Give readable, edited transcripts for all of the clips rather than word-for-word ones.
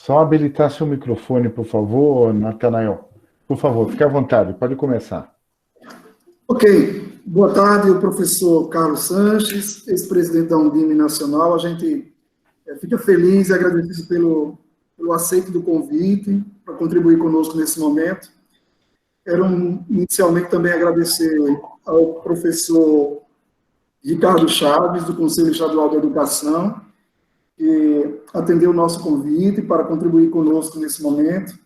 Só habilitar seu microfone, por favor, Natanael. Por favor, fique à vontade, pode começar. Ok. Boa tarde, o professor Carlos Sanches, ex-presidente da Undime Nacional. A gente fica feliz e agradecido pelo aceito do convite para contribuir conosco nesse momento. Quero inicialmente também agradecer ao professor Ricardo Chaves, do Conselho Estadual de Educação, que atendeu o nosso convite para contribuir conosco nesse momento.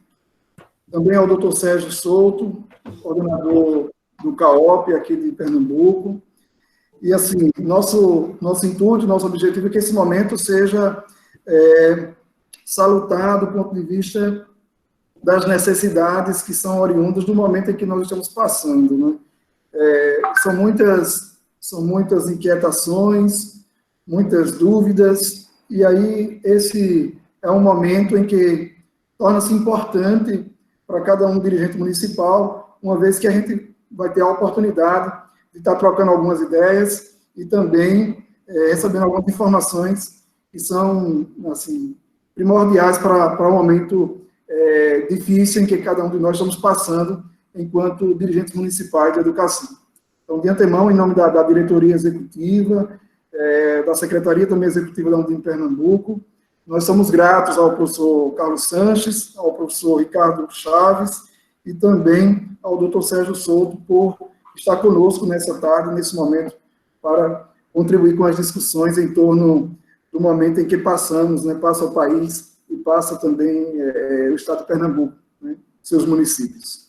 Também ao Dr. Sérgio Souto, coordenador do CAOP aqui de Pernambuco. E, assim, nosso intuito, nosso objetivo é que esse momento seja salutar do ponto de vista das necessidades que são oriundas do momento em que nós estamos passando, né? São muitas inquietações, muitas dúvidas, e aí esse é um momento em que torna-se importante para cada um dirigente municipal, uma vez que a gente vai ter a oportunidade de estar trocando algumas ideias e também recebendo algumas informações que são, assim, primordiais para o momento difícil em que cada um de nós estamos passando enquanto dirigentes municipais de educação. Então, de antemão, em nome da diretoria executiva, da secretaria também executiva da Undime Pernambuco, nós somos gratos ao professor Carlos Sanches, ao professor Ricardo Chaves e também ao Dr. Sérgio Souto por estar conosco nessa tarde, nesse momento, para contribuir com as discussões em torno do momento em que passamos, né, passa o país e passa também o estado de Pernambuco, né, seus municípios.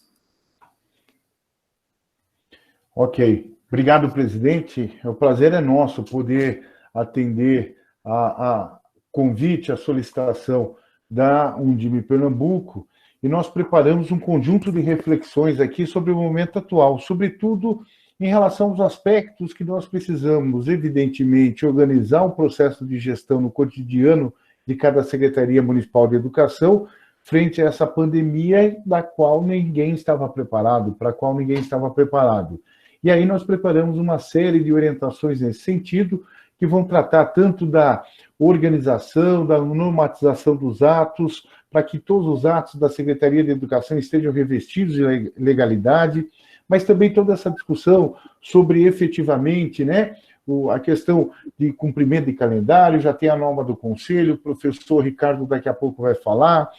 Ok. Obrigado, presidente. O prazer é nosso poder atender a convite, a solicitação da Undime Pernambuco, e nós preparamos um conjunto de reflexões aqui sobre o momento atual, sobretudo em relação aos aspectos que nós precisamos, evidentemente, organizar um processo de gestão no cotidiano de cada Secretaria Municipal de Educação, frente a essa pandemia da qual ninguém estava preparado, para a qual ninguém estava preparado. E aí nós preparamos uma série de orientações nesse sentido, que vão tratar tanto da organização, da normatização dos atos, para que todos os atos da Secretaria de Educação estejam revestidos de legalidade, mas também toda essa discussão sobre efetivamente, né, a questão de cumprimento de calendário, já tem a norma do Conselho, o professor Ricardo daqui a pouco vai falar.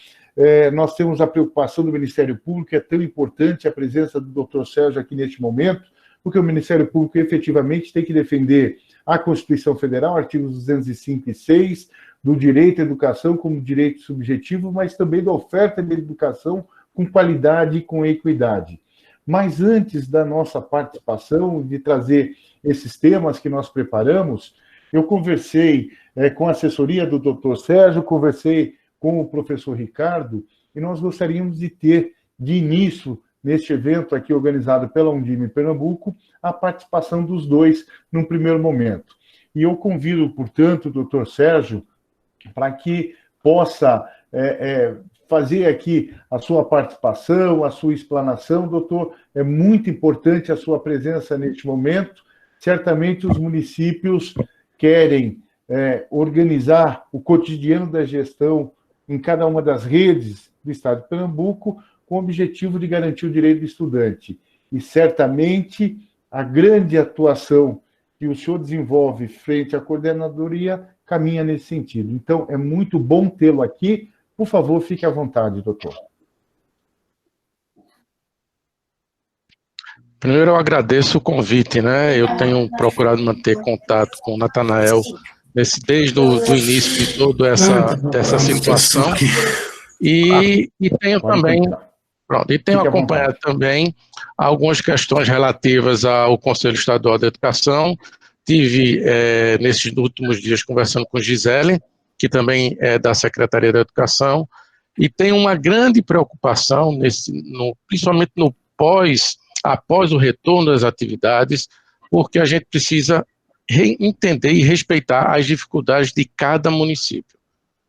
Nós temos a preocupação do Ministério Público, é tão importante a presença do Dr. Sérgio aqui neste momento, porque o Ministério Público efetivamente tem que defender a Constituição Federal, artigos 205 e 6, do direito à educação como direito subjetivo, mas também da oferta de educação com qualidade e com equidade. Mas antes da nossa participação, de trazer esses temas que nós preparamos, eu conversei com a assessoria do Dr. Sérgio, conversei com o professor Ricardo, e nós gostaríamos de ter, de início, neste evento aqui organizado pela Undime Pernambuco, a participação dos dois num primeiro momento. E eu convido, portanto, o Dr. Sérgio para que possa fazer aqui a sua participação, a sua explanação. Doutor, é muito importante a sua presença neste momento. Certamente os municípios querem organizar o cotidiano da gestão em cada uma das redes do Estado de Pernambuco, com o objetivo de garantir o direito do estudante. E, certamente, a grande atuação que o senhor desenvolve frente à coordenadoria caminha nesse sentido. Então, é muito bom tê-lo aqui. Por favor, fique à vontade, doutor. Primeiro, eu agradeço o convite, né? Eu tenho procurado manter contato com o Natanael desde o início de toda essa situação. E tenho também... Pronto, e tenho acompanhado também algumas questões relativas ao Conselho Estadual de Educação. Tive, nesses últimos dias, conversando com Gisele, que também é da Secretaria da Educação, e tenho uma grande preocupação, principalmente após o retorno das atividades, porque a gente precisa entender e respeitar as dificuldades de cada município.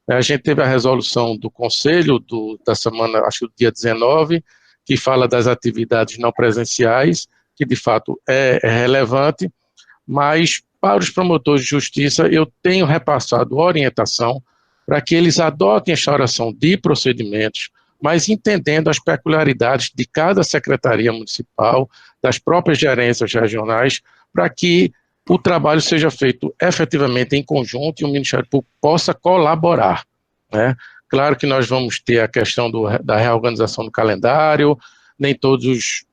A gente teve a resolução do Conselho da semana, acho que do dia 19, que fala das atividades não presenciais, que de fato é relevante, mas para os promotores de justiça eu tenho repassado orientação para que eles adotem a instauração de procedimentos, mas entendendo as peculiaridades de cada secretaria municipal, das próprias gerências regionais, para que o trabalho seja feito efetivamente em conjunto e o Ministério Público possa colaborar, né? Claro que nós vamos ter a questão da reorganização do calendário, nem todas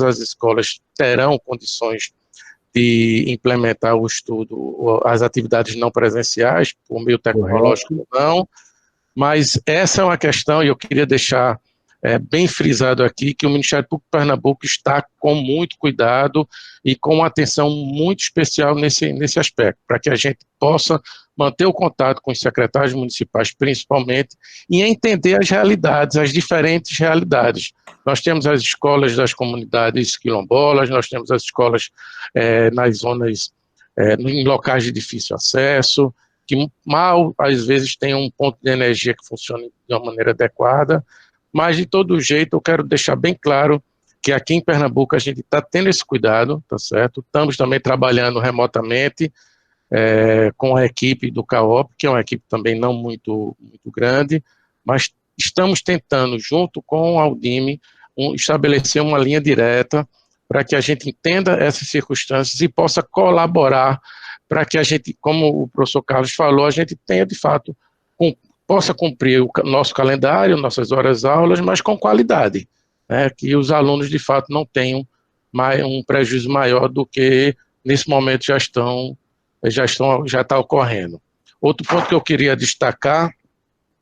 as escolas terão condições de implementar o estudo, as atividades não presenciais, por meio tecnológico ou não, mas essa é uma questão, e eu queria deixar bem frisado aqui, que o Ministério Público de Pernambuco está com muito cuidado e com uma atenção muito especial nesse aspecto, para que a gente possa manter o contato com os secretários municipais, principalmente, e entender as realidades, as diferentes realidades. Nós temos as escolas das comunidades quilombolas, nós temos as escolas nas zonas, em locais de difícil acesso, que mal, às vezes, tem um ponto de energia que funcione de uma maneira adequada, mas, de todo jeito, eu quero deixar bem claro que aqui em Pernambuco a gente está tendo esse cuidado, tá certo? Estamos também trabalhando remotamente com a equipe do CAOP, que é uma equipe também não muito grande, mas estamos tentando, junto com a Aldime, estabelecer uma linha direta para que a gente entenda essas circunstâncias e possa colaborar para que a gente, como o professor Carlos falou, a gente tenha, de fato, possa cumprir o nosso calendário, nossas horas-aulas, mas com qualidade, né? Que os alunos, de fato, não tenham um prejuízo maior do que, nesse momento, já está ocorrendo. Outro ponto que eu queria destacar,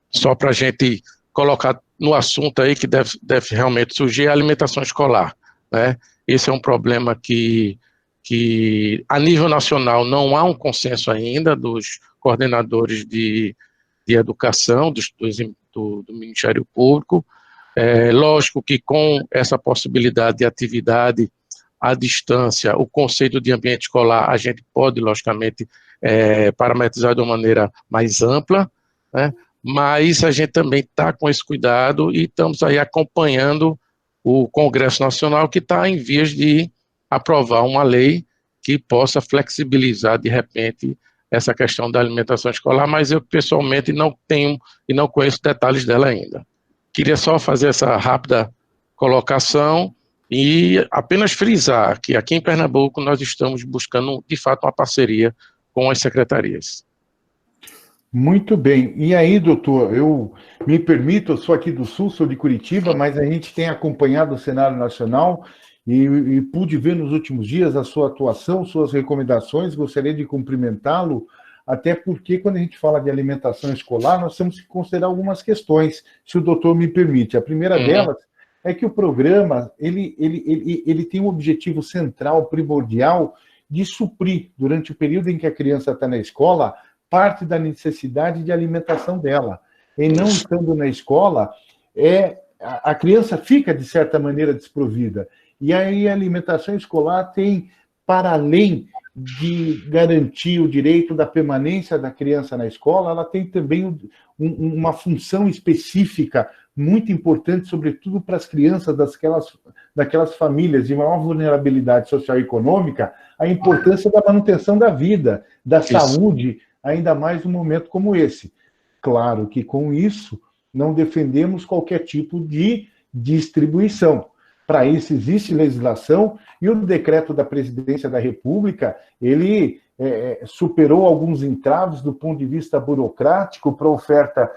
só para a gente colocar no assunto aí, que deve realmente surgir, é a alimentação escolar, né? Esse é um problema que a nível nacional, não há um consenso ainda dos coordenadores de educação, do Ministério Público. Lógico que com essa possibilidade de atividade à distância, o conceito de ambiente escolar, a gente pode, logicamente, parametrizar de uma maneira mais ampla, né? Mas a gente também está com esse cuidado e estamos aí acompanhando o Congresso Nacional, que está em vias de aprovar uma lei que possa flexibilizar, de repente, essa questão da alimentação escolar, mas eu pessoalmente não tenho e não conheço detalhes dela ainda. Queria só fazer essa rápida colocação e apenas frisar que aqui em Pernambuco nós estamos buscando, de fato, uma parceria com as secretarias. Muito bem. E aí, doutor, eu me permito, eu sou aqui do Sul, sou de Curitiba, mas a gente tem acompanhado o cenário nacional e pude ver nos últimos dias a sua atuação, suas recomendações, gostaria de cumprimentá-lo, até porque quando a gente fala de alimentação escolar, nós temos que considerar algumas questões, se o doutor me permite. A primeira delas é que o programa, ele tem um objetivo central, primordial, de suprir, durante o período em que a criança está na escola, parte da necessidade de alimentação dela. E não estando na escola, a criança fica, de certa maneira, desprovida. E aí a alimentação escolar tem, para além de garantir o direito da permanência da criança na escola, ela tem também uma função específica muito importante, sobretudo para as crianças daquelas famílias de maior vulnerabilidade social e econômica, a importância da manutenção da vida, da saúde, ainda mais num momento como esse. Claro que com isso não defendemos qualquer tipo de distribuição. Para isso existe legislação e o decreto da Presidência da República, ele superou alguns entraves do ponto de vista burocrático para oferta,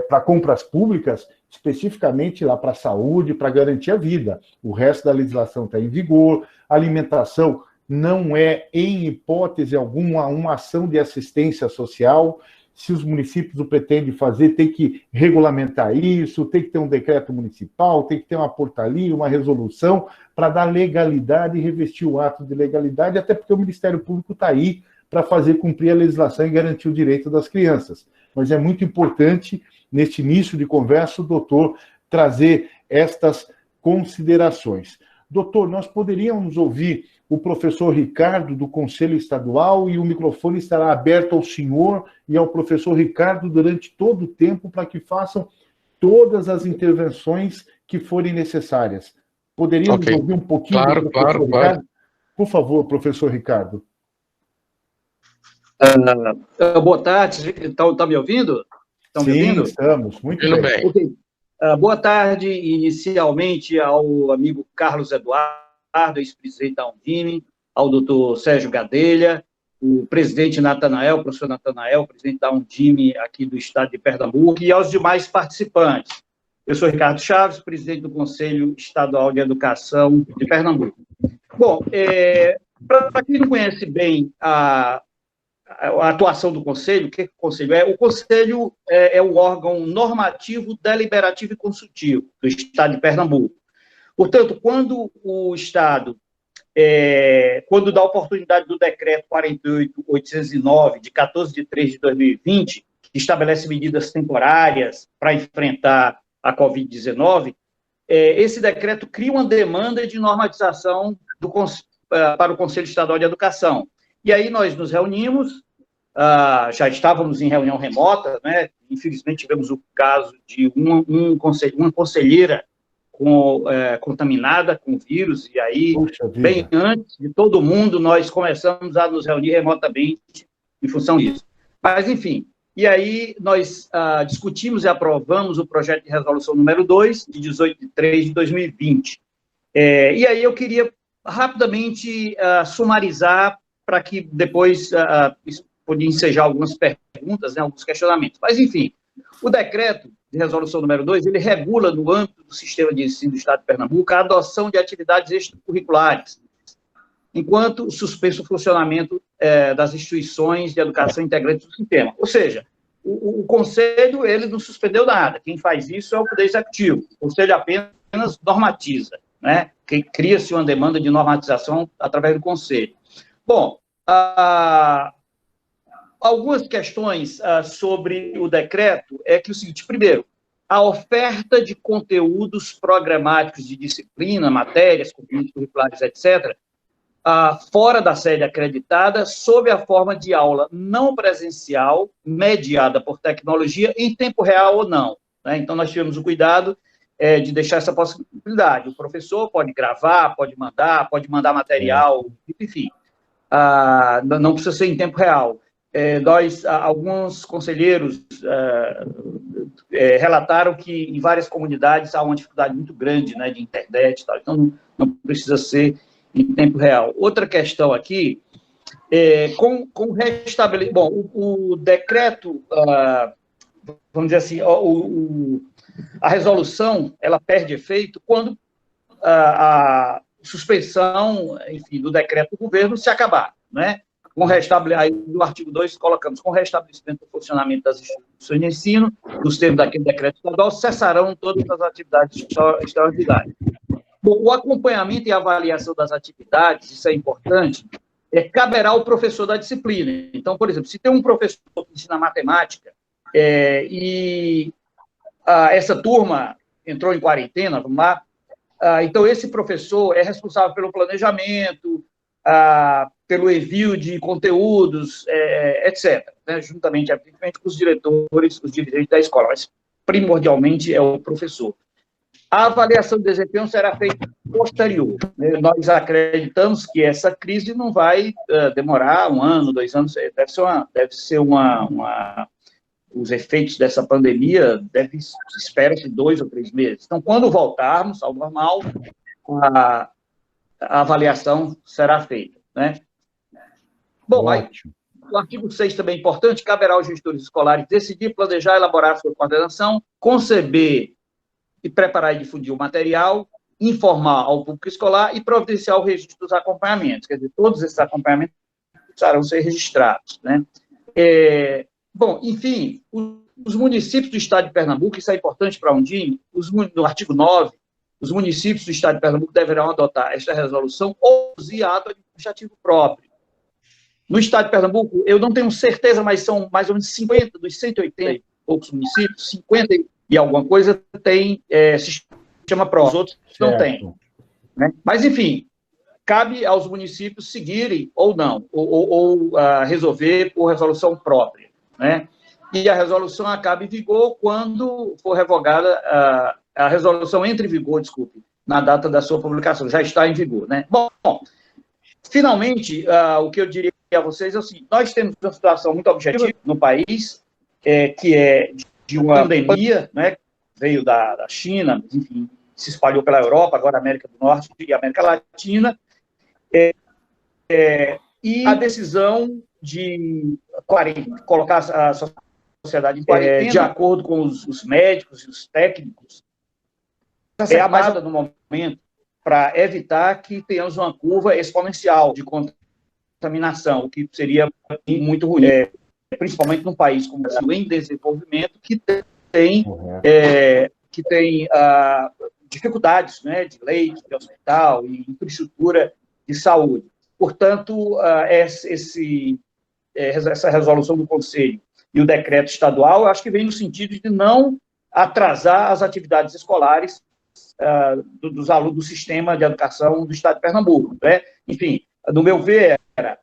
para compras públicas, especificamente lá para a saúde, para garantir a vida. O resto da legislação está em vigor, a alimentação não é, em hipótese alguma, uma ação de assistência social. Se os municípios o pretendem fazer, tem que regulamentar isso, tem que ter um decreto municipal, tem que ter uma portaria, uma resolução, para dar legalidade e revestir o ato de legalidade, até porque o Ministério Público está aí para fazer cumprir a legislação e garantir o direito das crianças. Mas é muito importante, neste início de conversa, o doutor trazer estas considerações. Doutor, nós poderíamos ouvir o professor Ricardo, do Conselho Estadual, e o microfone estará aberto ao senhor e ao professor Ricardo durante todo o tempo para que façam todas as intervenções que forem necessárias. Poderíamos ouvir um pouquinho do professor Ricardo? Por favor, professor Ricardo. Boa tarde, estão me ouvindo? Estão me ouvindo? Estamos, muito bem. Okay. Boa tarde, inicialmente, ao amigo Carlos Eduardo, ex-presidente da Undime, ao doutor Sérgio Gadelha, o presidente Natanael, o professor Natanael, presidente da Undime aqui do estado de Pernambuco, e aos demais participantes. Eu sou Ricardo Chaves, presidente do Conselho Estadual de Educação de Pernambuco. Bom, para quem não conhece bem a atuação do Conselho, o que o Conselho é? O Conselho é o órgão normativo, deliberativo e consultivo do Estado de Pernambuco. Portanto, quando o Estado, quando dá oportunidade do Decreto 48.809, de 14 de 3 de 2020, que estabelece medidas temporárias para enfrentar a Covid-19, esse decreto cria uma demanda de normatização para o Conselho Estadual de Educação. E aí nós nos reunimos, já estávamos em reunião remota, né? Infelizmente tivemos o caso de uma conselheira contaminada com vírus, e aí, bem antes de todo mundo, nós começamos a nos reunir remotamente em função disso. Mas, enfim, e aí nós discutimos e aprovamos o projeto de resolução número 2, de 18 de 3 de 2020. E aí eu queria rapidamente sumarizar, para que depois podia ensejar algumas perguntas, né, alguns questionamentos. Mas, enfim, o decreto de resolução número 2, ele regula, no âmbito do sistema de ensino do Estado de Pernambuco, a adoção de atividades extracurriculares, enquanto suspenso o funcionamento das instituições de educação integrantes do sistema. Ou seja, o Conselho, ele não suspendeu nada. Quem faz isso é o Poder Executivo. O Conselho apenas normatiza, né? Cria-se uma demanda de normatização através do Conselho. Bom, algumas questões sobre o decreto é que o seguinte: primeiro, a oferta de conteúdos programáticos de disciplina, matérias, conteúdos curriculares, etc., fora da sede acreditada, sob a forma de aula não presencial, mediada por tecnologia, em tempo real ou não, né? Então, nós tivemos o cuidado de deixar essa possibilidade. O professor pode gravar, pode mandar material, enfim. Não precisa ser em tempo real. Alguns conselheiros relataram que em várias comunidades há uma dificuldade muito grande, né, de internet e tal, então não precisa ser em tempo real. Outra questão aqui, com restabelecimento... Bom, o decreto, vamos dizer assim, a resolução, ela perde efeito quando a suspensão, enfim, do decreto do governo se acabar, né? Aí, no artigo 2, colocamos, com restabelecimento do funcionamento das instituições de ensino, nos termos daquele decreto estadual, cessarão todas as atividades extraordinárias. Bom, o acompanhamento e avaliação das atividades, isso é importante, caberá ao professor da disciplina. Então, por exemplo, se tem um professor que ensina matemática e essa turma entrou em quarentena, vamos lá, então esse professor é responsável pelo planejamento, pelo envio de conteúdos, etc., né, juntamente com os diretores, os dirigentes da escola, mas primordialmente é o professor. A avaliação de desempenho será feita posterior, né? Nós acreditamos que essa crise não vai demorar 1 ano, 2 anos, os efeitos dessa pandemia espera-se 2 ou 3 meses. Então, quando voltarmos ao normal, a avaliação será feita, né? Bom, aí, o artigo 6 também é importante: caberá aos gestores escolares decidir, planejar, elaborar a sua coordenação, conceber e preparar e difundir o material, informar ao público escolar e providenciar o registro dos acompanhamentos. Quer dizer, todos esses acompanhamentos precisarão ser registrados, né? Bom, enfim, os municípios do Estado de Pernambuco, isso é importante para a Undime, no artigo 9, os municípios do Estado de Pernambuco deverão adotar esta resolução ou produzir ato administrativo próprio. No Estado de Pernambuco, eu não tenho certeza, mas são mais ou menos 50 dos 180 e poucos municípios, 50 e alguma coisa tem sistema próprio, os outros não têm, né? Mas, enfim, cabe aos municípios seguirem ou não, ou resolver por resolução própria, né? E a resolução acaba em vigor quando for revogada, a resolução entra em vigor, desculpe, na data da sua publicação, já está em vigor, né? Bom, finalmente, o que eu diria a vocês é o seguinte: nós temos uma situação muito objetiva no país, que é de uma pandemia, né, veio da China, enfim, se espalhou pela Europa, agora América do Norte e América Latina, e a decisão de colocar a sociedade em quarentena, de acordo com os médicos e os técnicos, é amada no momento para evitar que tenhamos uma curva exponencial de contaminação, o que seria muito ruim, principalmente num país como o Brasil, em desenvolvimento, que tem dificuldades, né, de leite, de hospital e infraestrutura de saúde. Portanto, essa resolução do Conselho e o decreto estadual, eu acho que vem no sentido de não atrasar as atividades escolares dos alunos do sistema de educação do Estado de Pernambuco, né? Enfim, no meu ver, era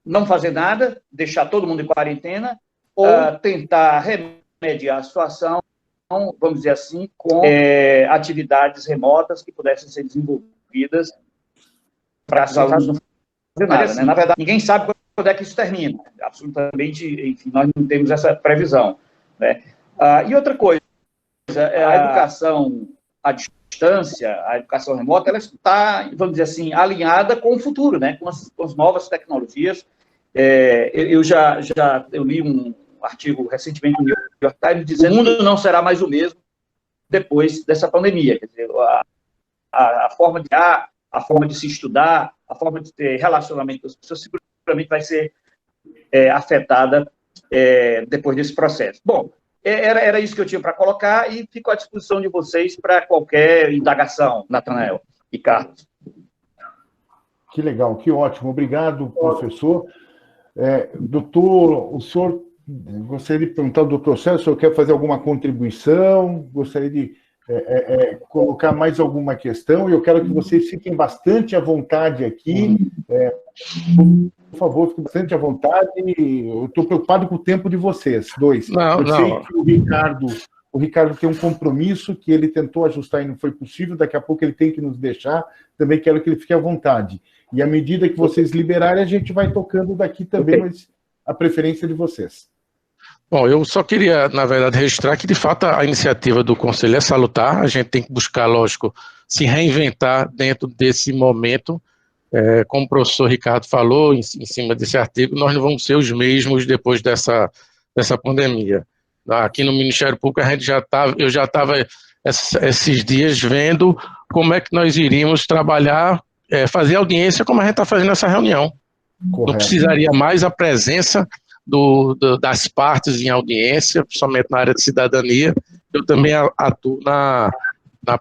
não fazer nada, deixar todo mundo em quarentena, ou tentar remediar a situação, vamos dizer assim, com atividades remotas que pudessem ser desenvolvidas para os alunos não fazerem nada, né? Na verdade, ninguém sabe quando é que isso termina. Absolutamente, enfim, nós não temos essa previsão, né? E outra coisa, a educação à distância, a educação remota, ela está, vamos dizer assim, alinhada com o futuro, né? Com as novas tecnologias. Eu li um artigo recentemente no New York Times dizendo que o mundo não será mais o mesmo depois dessa pandemia. Quer dizer, a forma de se estudar, a forma de ter relacionamento com as pessoas seguramente vai ser afetada depois desse processo. Bom, era isso que eu tinha para colocar e fico à disposição de vocês para qualquer indagação, Natanael e Carlos. Que legal, que ótimo. Obrigado, professor. Doutor, o senhor, gostaria de perguntar ao doutor Sérgio, o senhor quer fazer alguma contribuição? Gostaria de colocar mais alguma questão? Eu quero que vocês fiquem bastante à vontade aqui. Por favor, fiquem bastante à vontade. Eu estou preocupado com o tempo de vocês, dois. Sei que o Ricardo tem um compromisso que ele tentou ajustar e não foi possível, daqui a pouco ele tem que nos deixar. Também quero que ele fique à vontade. E à medida que vocês liberarem, a gente vai tocando daqui também, mas a preferência de vocês. Bom, eu só queria, na verdade, registrar que, de fato, a iniciativa do Conselho é salutar. A gente tem que buscar, lógico, se reinventar dentro desse momento. Como o professor Ricardo falou, em cima desse artigo, nós não vamos ser os mesmos depois dessa pandemia. Aqui no Ministério Público, eu já estava esses dias vendo como é que nós iríamos trabalhar, fazer audiência como a gente está fazendo essa reunião. Correto. Não precisaria mais a presença das partes em audiência, principalmente na área de cidadania. Eu também atuo na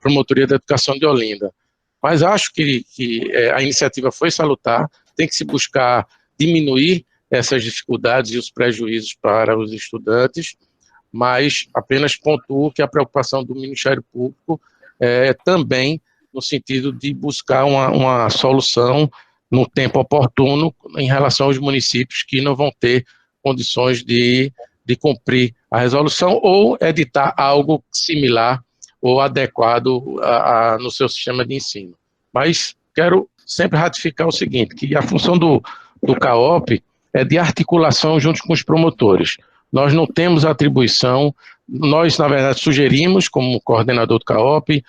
Promotoria da Educação de Olinda. Mas acho que a iniciativa foi salutar, tem que se buscar diminuir essas dificuldades e os prejuízos para os estudantes, mas apenas pontuo que a preocupação do Ministério Público é também no sentido de buscar uma solução no tempo oportuno em relação aos municípios que não vão ter condições de cumprir a resolução ou editar algo similar ou adequado no seu sistema de ensino. Mas quero sempre ratificar o seguinte, que a função do CAOP é de articulação junto com os promotores. Nós não temos atribuição, nós, na verdade, sugerimos, como coordenador do CAOP,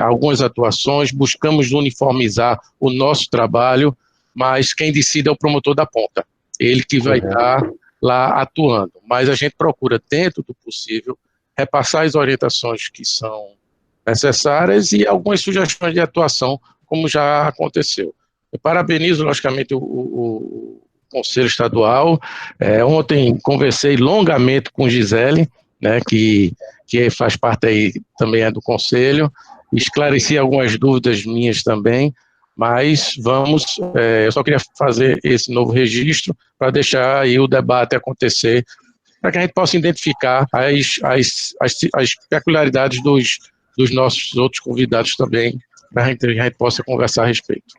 algumas atuações, buscamos uniformizar o nosso trabalho, mas quem decide é o promotor da ponta, ele que vai estar lá atuando. Mas a gente procura, dentro do possível, repassar as orientações que são necessárias e algumas sugestões de atuação, como já aconteceu. Eu parabenizo, logicamente, o Conselho Estadual. Ontem conversei longamente com Gisele, né, que faz parte aí também do Conselho, esclareci algumas dúvidas minhas também, mas eu só queria fazer esse novo registro para deixar aí o debate acontecer, para que a gente possa identificar as peculiaridades dos nossos outros convidados também, para que a gente possa conversar a respeito.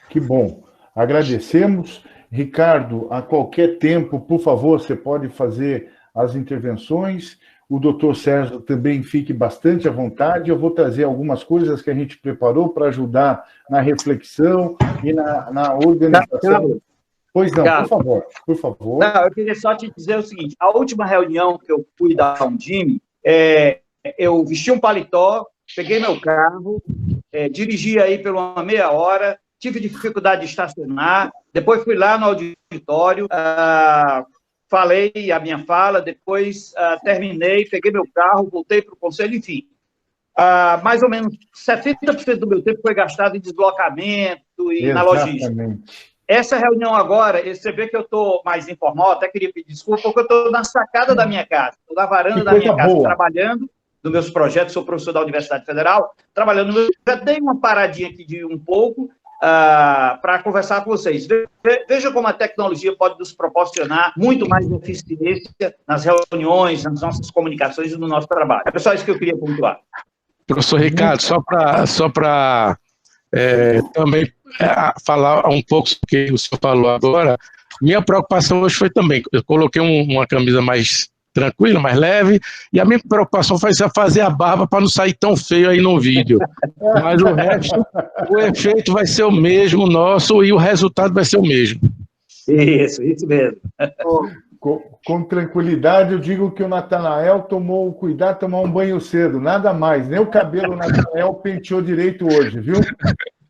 Que bom. Agradecemos. Ricardo, a qualquer tempo, por favor, você pode fazer as intervenções. O doutor Sérgio também fique bastante à vontade. Eu vou trazer algumas coisas que a gente preparou para ajudar na reflexão e na organização Pois não, Obrigado. por favor. Não, eu queria só te dizer o seguinte, a última reunião que eu fui da Undime, eu vesti um paletó, peguei meu carro, dirigi aí por uma meia hora, tive dificuldade de estacionar, depois fui lá no auditório, falei a minha fala, depois terminei, peguei meu carro, voltei para o conselho, enfim. Mais ou menos 70% do meu tempo foi gastado em deslocamento e na logística. Essa reunião agora, você vê que eu estou mais informal, até queria pedir desculpa, porque eu estou na sacada da minha casa, estou na varanda da minha casa, trabalhando nos meus projetos, sou professor da Universidade Federal, trabalhando, já dei uma paradinha aqui de um pouco para conversar com vocês. Veja como a tecnologia pode nos proporcionar muito mais eficiência nas reuniões, nas nossas comunicações e no nosso trabalho. É só isso que eu queria pontuar. Professor Ricardo, só para também falar um pouco sobre o que o senhor falou agora, minha preocupação hoje foi também, eu coloquei uma camisa mais tranquila, mais leve, e a minha preocupação foi fazer a barba para não sair tão feio aí no vídeo. Mas o resto, o efeito vai ser o mesmo nosso e o resultado vai ser o mesmo. Isso mesmo. Com tranquilidade, eu digo que o Natanael tomou cuidado de tomar um banho cedo, nada mais. Nem o cabelo do Natanael penteou direito hoje, viu?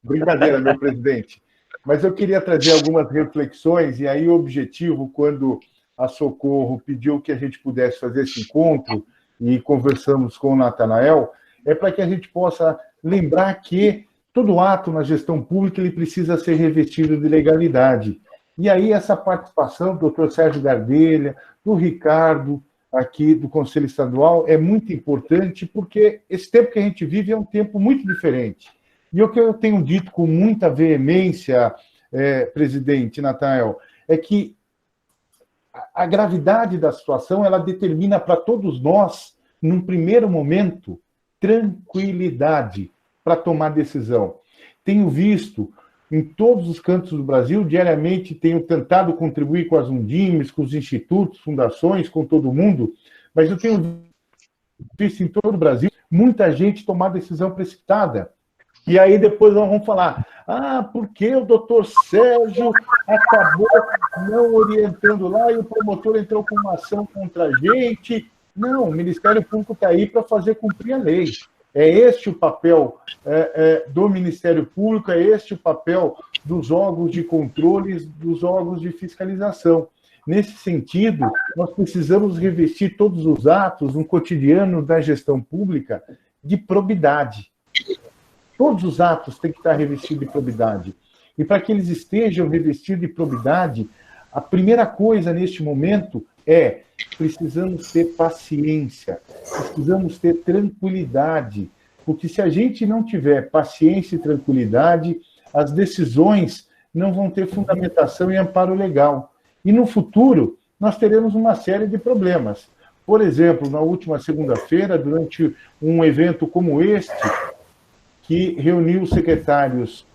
Brincadeira, meu presidente. Mas eu queria trazer algumas reflexões, e aí o objetivo, quando a Socorro pediu que a gente pudesse fazer esse encontro, e conversamos com o Natanael, é para que a gente possa lembrar que todo ato na gestão pública ele precisa ser revestido de legalidade. E aí essa participação do doutor Sérgio Gardelha, do Ricardo, aqui do Conselho Estadual, é muito importante, porque esse tempo que a gente vive é um tempo muito diferente. E o que eu tenho dito com muita veemência, presidente Natanael, é que a gravidade da situação, ela determina para todos nós, num primeiro momento, tranquilidade para tomar decisão. Tenho visto em todos os cantos do Brasil, diariamente tenho tentado contribuir com as Undimes, com os institutos, fundações, com todo mundo, mas eu tenho visto em todo o Brasil muita gente tomar decisão precipitada. E aí depois nós vamos falar, porque o doutor Sérgio acabou não orientando lá e o promotor entrou com uma ação contra a gente. Não, o Ministério Público está aí para fazer cumprir a lei. É este o papel do Ministério Público, é este o papel dos órgãos de controle, dos órgãos de fiscalização. Nesse sentido, nós precisamos revestir todos os atos no cotidiano da gestão pública de probidade. Todos os atos têm que estar revestidos de probidade. E para que eles estejam revestidos de probidade, a primeira coisa neste momento precisamos ter paciência, precisamos ter tranquilidade, porque se a gente não tiver paciência e tranquilidade, as decisões não vão ter fundamentação e amparo legal. E no futuro, nós teremos uma série de problemas. Por exemplo, na última segunda-feira, durante um evento como este, que reuniu os secretários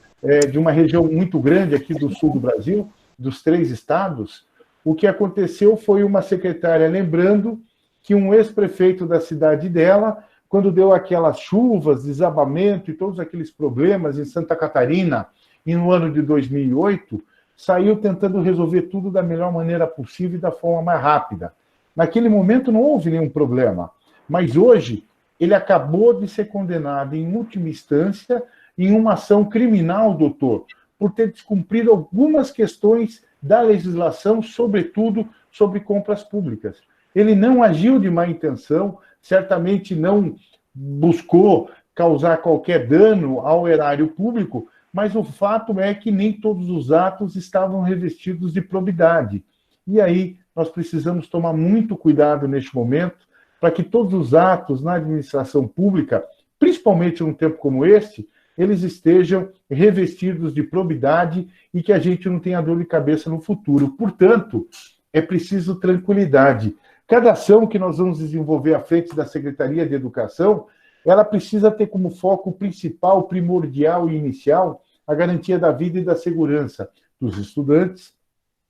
de uma região muito grande aqui do sul do Brasil, dos 3 estados, o que aconteceu foi uma secretária lembrando que um ex-prefeito da cidade dela, quando deu aquelas chuvas, desabamento e todos aqueles problemas em Santa Catarina, e no ano de 2008, saiu tentando resolver tudo da melhor maneira possível e da forma mais rápida. Naquele momento não houve nenhum problema, mas hoje ele acabou de ser condenado em última instância em uma ação criminal, doutor, por ter descumprido algumas questões da legislação, sobretudo sobre compras públicas. Ele não agiu de má intenção, certamente não buscou causar qualquer dano ao erário público, mas o fato é que nem todos os atos estavam revestidos de probidade. E aí nós precisamos tomar muito cuidado neste momento para que todos os atos na administração pública, principalmente num tempo como este, eles estejam revestidos de probidade e que a gente não tenha dor de cabeça no futuro. Portanto, é preciso tranquilidade. Cada ação que nós vamos desenvolver à frente da Secretaria de Educação, ela precisa ter como foco principal, primordial e inicial a garantia da vida e da segurança dos estudantes,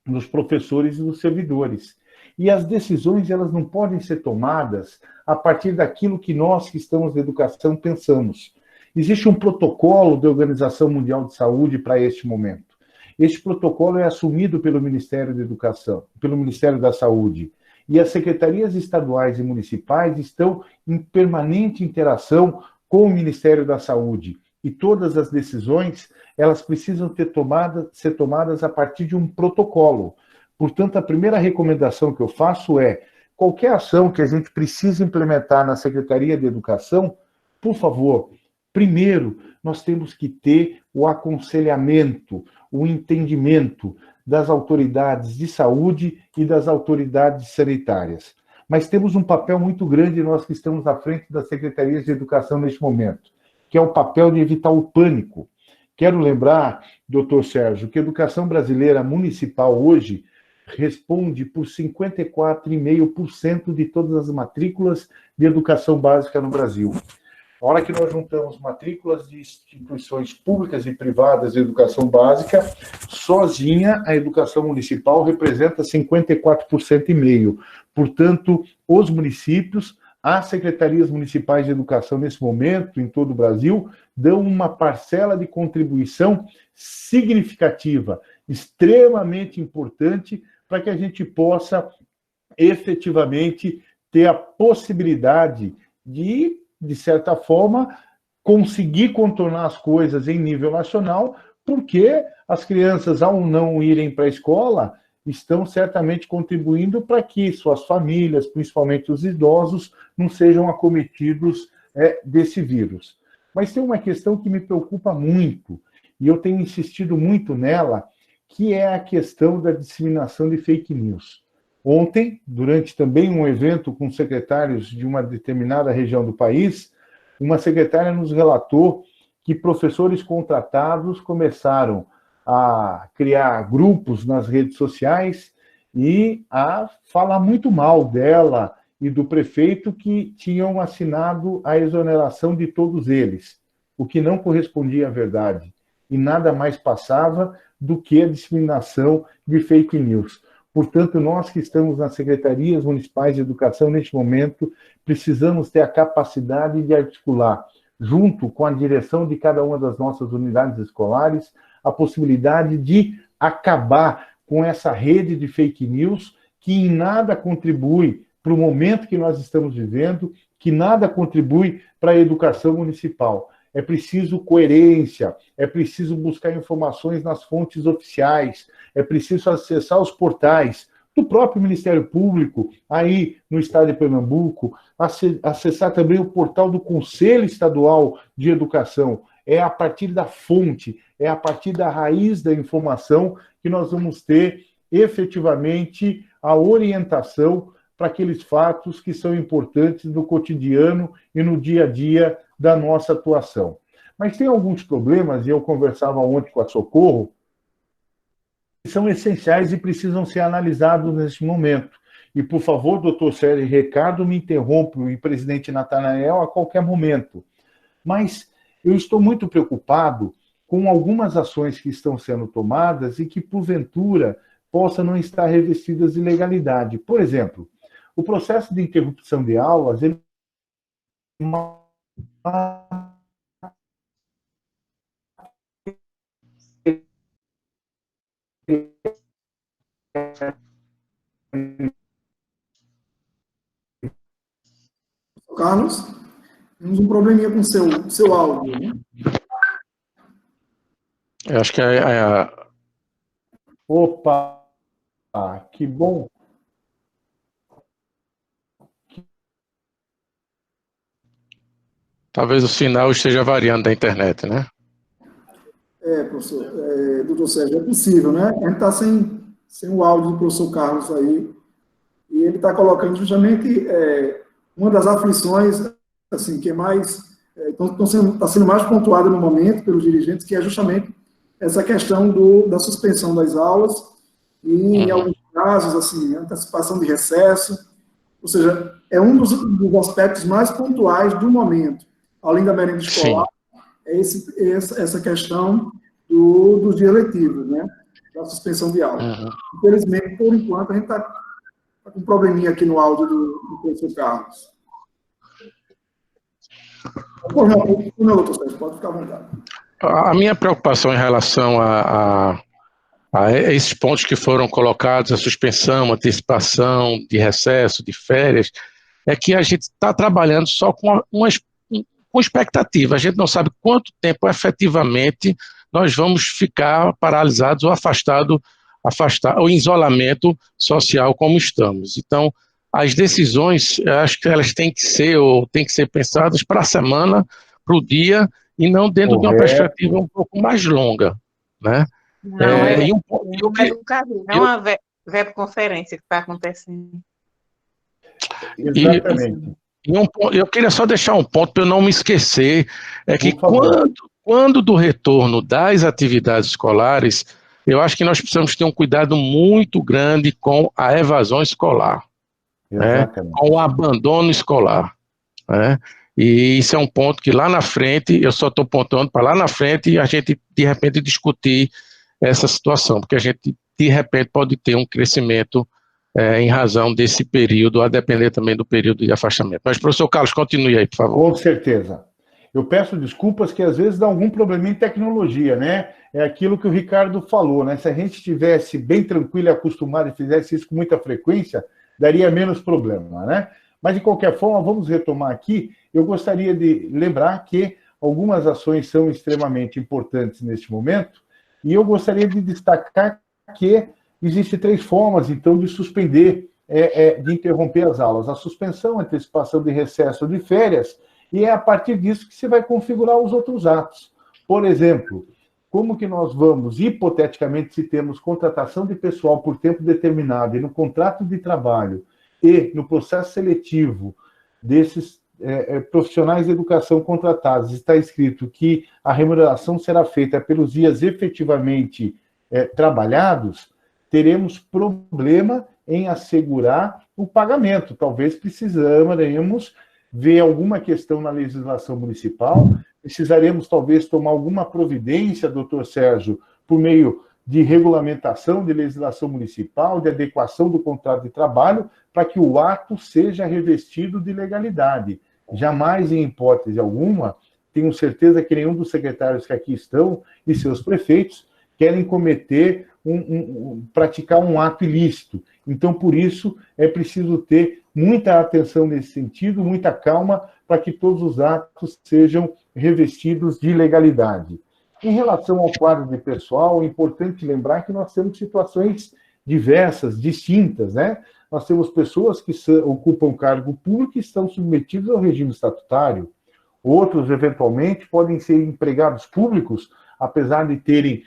dos professores e dos servidores. E as decisões, elas não podem ser tomadas a partir daquilo que nós que estamos na educação pensamos. Existe um protocolo da Organização Mundial de Saúde para este momento. Este protocolo é assumido pelo Ministério da Educação, pelo Ministério da Saúde, e as secretarias estaduais e municipais estão em permanente interação com o Ministério da Saúde, e todas as decisões, elas precisam ser tomadas a partir de um protocolo. Portanto, a primeira recomendação que eu faço é, qualquer ação que a gente precise implementar na Secretaria de Educação, por favor, primeiro, nós temos que ter o aconselhamento, o entendimento das autoridades de saúde e das autoridades sanitárias. Mas temos um papel muito grande, nós que estamos à frente das secretarias de educação neste momento, que é o papel de evitar o pânico. Quero lembrar, doutor Sérgio, que a educação brasileira municipal hoje responde por 54,5% de todas as matrículas de educação básica no Brasil. A hora que nós juntamos matrículas de instituições públicas e privadas de educação básica, sozinha a educação municipal representa 54,5%. Portanto, os municípios, as secretarias municipais de educação nesse momento, em todo o Brasil, dão uma parcela de contribuição significativa, extremamente importante, para que a gente possa efetivamente ter a possibilidade de certa forma, conseguir contornar as coisas em nível nacional, porque as crianças, ao não irem para a escola, estão certamente contribuindo para que suas famílias, principalmente os idosos, não sejam acometidos desse vírus. Mas tem uma questão que me preocupa muito, e eu tenho insistido muito nela, que é a questão da disseminação de fake news. Ontem, durante também um evento com secretários de uma determinada região do país, uma secretária nos relatou que professores contratados começaram a criar grupos nas redes sociais e a falar muito mal dela e do prefeito, que tinham assinado a exoneração de todos eles, o que não correspondia à verdade, e nada mais passava do que a disseminação de fake news. Portanto, nós que estamos nas secretarias municipais de educação neste momento, precisamos ter a capacidade de articular, junto com a direção de cada uma das nossas unidades escolares, a possibilidade de acabar com essa rede de fake news que em nada contribui para o momento que nós estamos vivendo, que nada contribui para a educação municipal. É preciso coerência, é preciso buscar informações nas fontes oficiais, é preciso acessar os portais do próprio Ministério Público, aí no estado de Pernambuco, acessar também o portal do Conselho Estadual de Educação. É a partir da fonte, é a partir da raiz da informação que nós vamos ter efetivamente a orientação para aqueles fatos que são importantes no cotidiano e no dia a dia da nossa atuação. Mas tem alguns problemas, e eu conversava ontem com a Socorro, que são essenciais e precisam ser analisados neste momento. E, por favor, doutor Sérgio Ricardo, me interrompa, e presidente Natanael, a qualquer momento. Mas eu estou muito preocupado com algumas ações que estão sendo tomadas e que, porventura, possam não estar revestidas de legalidade. Por exemplo, o processo de interrupção de aulas, ele Carlos, temos um probleminha com o seu áudio, né? Eu acho que Opa, que bom. Talvez o sinal esteja variando da internet, né? Professor, doutor Sérgio, é possível, né? A gente está sem o áudio do professor Carlos aí, e ele está colocando justamente uma das aflições, assim, que é mais, está sendo mais pontuada no momento pelos dirigentes, que é justamente essa questão da suspensão das aulas, e em alguns casos, assim, antecipação de recesso, ou seja, é um dos aspectos mais pontuais do momento, além da merenda escolar, essa questão dos dias letivos, né? Da suspensão de aula. Infelizmente, por enquanto, a gente está com um probleminha aqui no áudio do professor Carlos. Não, doutor Sérgio, pode ficar à vontade. A minha preocupação em relação a esses pontos que foram colocados, a suspensão, antecipação de recesso, de férias, é que a gente está trabalhando só com expectativa. A gente não sabe quanto tempo efetivamente nós vamos ficar paralisados ou afastados, ou em isolamento social como estamos. Então, as decisões, eu acho que elas têm que ser pensadas para a semana, para o dia, e não dentro de uma perspectiva um pouco mais longa, né? Não, é educador, não uma webconferência que está acontecendo. Exatamente. Eu queria só deixar um ponto para eu não me esquecer, é que quando do retorno das atividades escolares, eu acho que nós precisamos ter um cuidado muito grande com a evasão escolar, né? Com o abandono escolar, né? E isso é um ponto que lá na frente, eu só estou pontuando para lá na frente, a gente de repente discutir essa situação, porque a gente de repente pode ter um crescimento em razão desse período, a depender também do período de afastamento. Mas, professor Carlos, continue aí, por favor. Com certeza. Eu peço desculpas que às vezes dá algum probleminha em tecnologia, né? É aquilo que o Ricardo falou, né? Se a gente estivesse bem tranquilo e acostumado e fizesse isso com muita frequência, daria menos problema, né? Mas, de qualquer forma, vamos retomar aqui. Eu gostaria de lembrar que algumas ações são extremamente importantes neste momento, e eu gostaria de destacar que existem 3 formas, então, de suspender, de interromper as aulas. A suspensão, a antecipação de recesso de férias, e é a partir disso que você vai configurar os outros atos. Por exemplo, como que nós vamos, hipoteticamente, se temos contratação de pessoal por tempo determinado e no contrato de trabalho e no processo seletivo desses profissionais de educação contratados, está escrito que a remuneração será feita pelos dias efetivamente trabalhados, teremos problema em assegurar o pagamento. Talvez precisaremos ver alguma questão na legislação municipal, precisaremos talvez tomar alguma providência, doutor Sérgio, por meio de regulamentação de legislação municipal, de adequação do contrato de trabalho, para que o ato seja revestido de legalidade. Jamais, em hipótese alguma, tenho certeza que nenhum dos secretários que aqui estão e seus prefeitos querem cometer praticar um ato ilícito. Então, por isso, é preciso ter muita atenção nesse sentido, muita calma, para que todos os atos sejam revestidos de legalidade. Em relação ao quadro de pessoal, é importante lembrar que nós temos situações diversas, distintas, né? Nós temos pessoas que ocupam cargo público e estão submetidos ao regime estatutário. Outros, eventualmente, podem ser empregados públicos, apesar de terem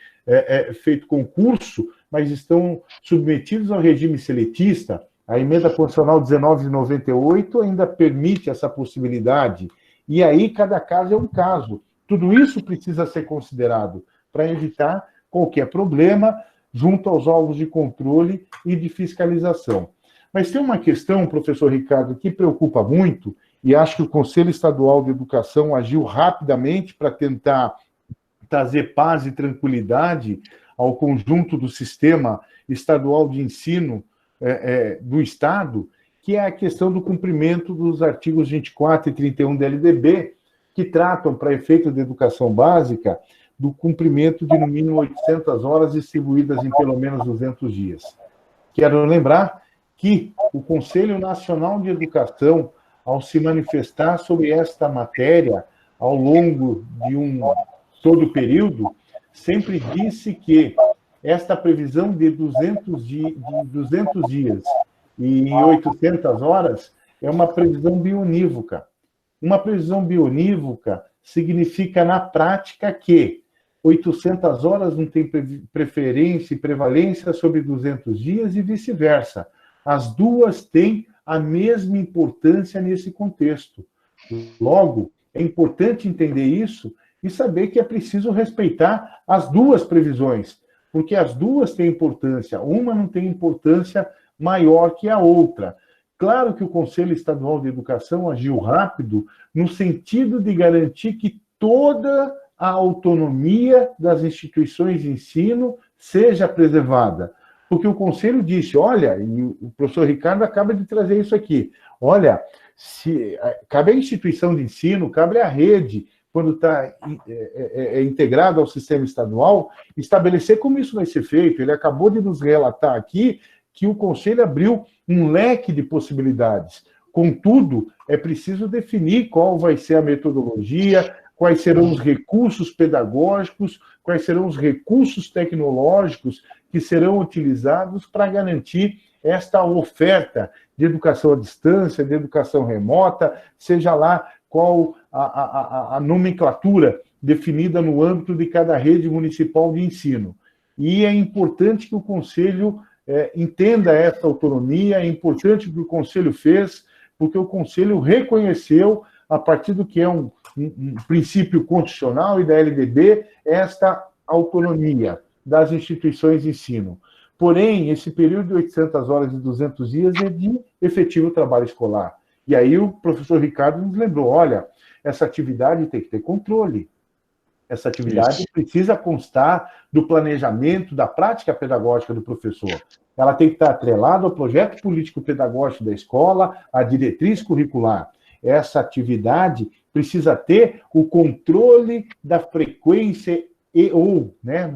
feito concurso, mas estão submetidos ao regime seletista. A emenda constitucional 19 de 98 ainda permite essa possibilidade. E aí, cada caso é um caso. Tudo isso precisa ser considerado para evitar qualquer problema junto aos órgãos de controle e de fiscalização. Mas tem uma questão, professor Ricardo, que preocupa muito, e acho que o Conselho Estadual de Educação agiu rapidamente para tentar trazer paz e tranquilidade ao conjunto do sistema estadual de ensino do Estado, que é a questão do cumprimento dos artigos 24 e 31 da LDB, que tratam, para efeito de educação básica, do cumprimento de, no mínimo, 800 horas distribuídas em pelo menos 200 dias. Quero lembrar que o Conselho Nacional de Educação, ao se manifestar sobre esta matéria ao longo de todo o período, sempre disse que esta previsão de 200 dias e 800 horas é uma previsão bionívoca. Uma previsão bionívoca significa, na prática, que 800 horas não tem preferência e prevalência sobre 200 dias e vice-versa. As duas têm a mesma importância nesse contexto. Logo, é importante entender isso e saber que é preciso respeitar as duas previsões, porque as duas têm importância, uma não tem importância maior que a outra. Claro que o Conselho Estadual de Educação agiu rápido no sentido de garantir que toda a autonomia das instituições de ensino seja preservada. Porque o Conselho disse, olha, e o professor Ricardo acaba de trazer isso aqui, olha, cabe à instituição de ensino, cabe à rede quando está integrado ao sistema estadual, estabelecer como isso vai ser feito. Ele acabou de nos relatar aqui que o Conselho abriu um leque de possibilidades. Contudo, é preciso definir qual vai ser a metodologia, quais serão os recursos pedagógicos, quais serão os recursos tecnológicos que serão utilizados para garantir esta oferta de educação à distância, de educação remota, seja lá qual a nomenclatura definida no âmbito de cada rede municipal de ensino. E é importante que o Conselho entenda essa autonomia, é importante o que o Conselho fez, porque o Conselho reconheceu, a partir do que é um princípio constitucional e da LDB, esta autonomia das instituições de ensino. Porém, esse período de 800 horas e 200 dias é de efetivo trabalho escolar. E aí o professor Ricardo nos lembrou, olha, essa atividade tem que ter controle. Essa atividade precisa constar do planejamento, da prática pedagógica do professor. Ela tem que estar atrelada ao projeto político-pedagógico da escola, à diretriz curricular. Essa atividade precisa ter o controle da frequência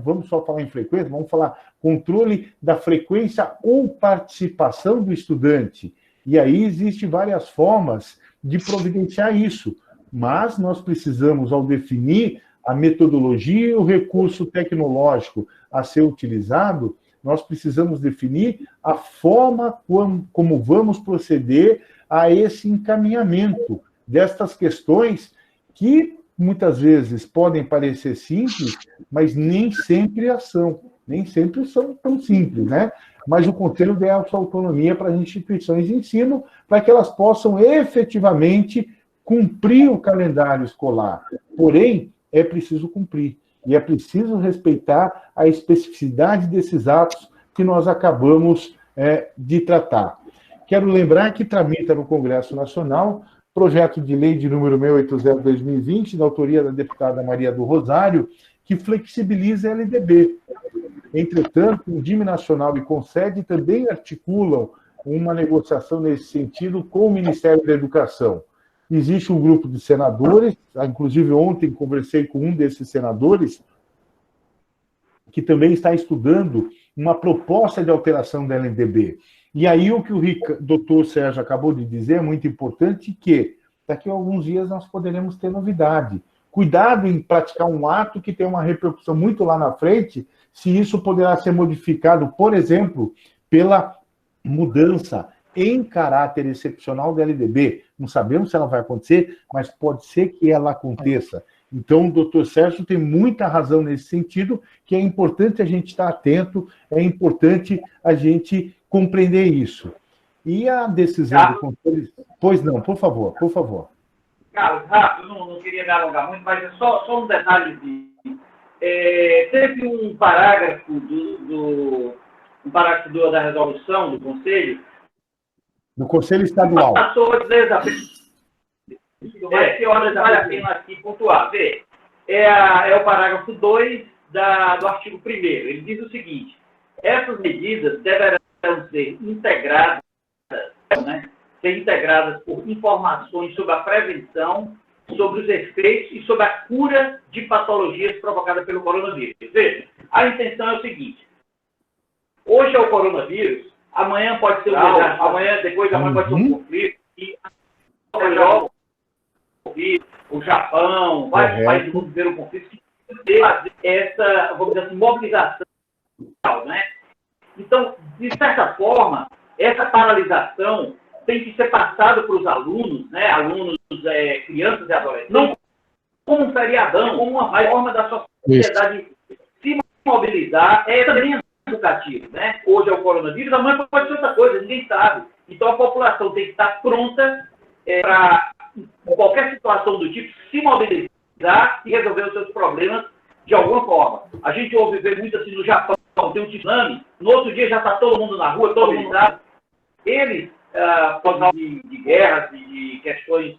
vamos só falar em frequência, vamos falar controle da frequência ou participação do estudante. E aí existem várias formas de providenciar isso. Mas nós precisamos, ao definir a metodologia e o recurso tecnológico a ser utilizado, nós precisamos definir a forma como vamos proceder a esse encaminhamento destas questões que muitas vezes podem parecer simples, mas nem sempre nem sempre são tão simples, né? Mas o Conselho dá a sua autonomia para as instituições de ensino, para que elas possam efetivamente cumprir o calendário escolar. Porém, é preciso cumprir, e é preciso respeitar a especificidade desses atos que nós acabamos de tratar. Quero lembrar que tramita no Congresso Nacional projeto de lei de número 680/2020, da autoria da deputada Maria do Rosário, que flexibiliza a LDB. Entretanto, o DIME Nacional e Concede também articulam uma negociação nesse sentido com o Ministério da Educação. Existe um grupo de senadores, inclusive ontem conversei com um desses senadores, que também está estudando uma proposta de alteração da LDB. E aí o que o doutor Sérgio acabou de dizer é muito importante, que daqui a alguns dias nós poderemos ter novidade. Cuidado em praticar um ato que tem uma repercussão muito lá na frente, se isso poderá ser modificado, por exemplo, pela mudança em caráter excepcional da LDB. Não sabemos se ela vai acontecer, mas pode ser que ela aconteça. Então, o doutor Sérgio tem muita razão nesse sentido, que é importante a gente estar atento, é importante a gente compreender isso. E a decisão do Conselho... Pois não, por favor. Carlos, rápido, não queria me alongar muito, mas é só um detalhezinho. Teve um parágrafo da resolução do Conselho. Do Conselho Estadual. Passou a dizer que horas vale a pena aqui pontuar. Vê, é o parágrafo 2 do artigo 1º. Ele diz o seguinte: essas medidas deverão ser integradas, por informações sobre a prevenção, sobre os efeitos e sobre a cura de patologias provocadas pelo coronavírus. Veja, a intenção é o seguinte: hoje é o coronavírus, amanhã pode ser depois amanhã pode ser um conflito, e o Japão, vários países vão viver um conflito, que tem essa, vamos dizer assim, mobilização, né? Então, de certa forma, essa paralisação tem que ser passada para os alunos, né? Crianças e adolescentes, não como um feriadão, como uma forma da sociedade se mobilizar, também educativo, né? Hoje é o coronavírus, amanhã pode ser outra coisa, ninguém sabe. Então, a população tem que estar pronta para, em qualquer situação do tipo, se mobilizar e resolver os seus problemas de alguma forma. A gente ouve ver muito assim no Japão, tem um tsunami, no outro dia já está todo mundo na rua, todo mundo sabe. Eles, por causa de guerras e de questões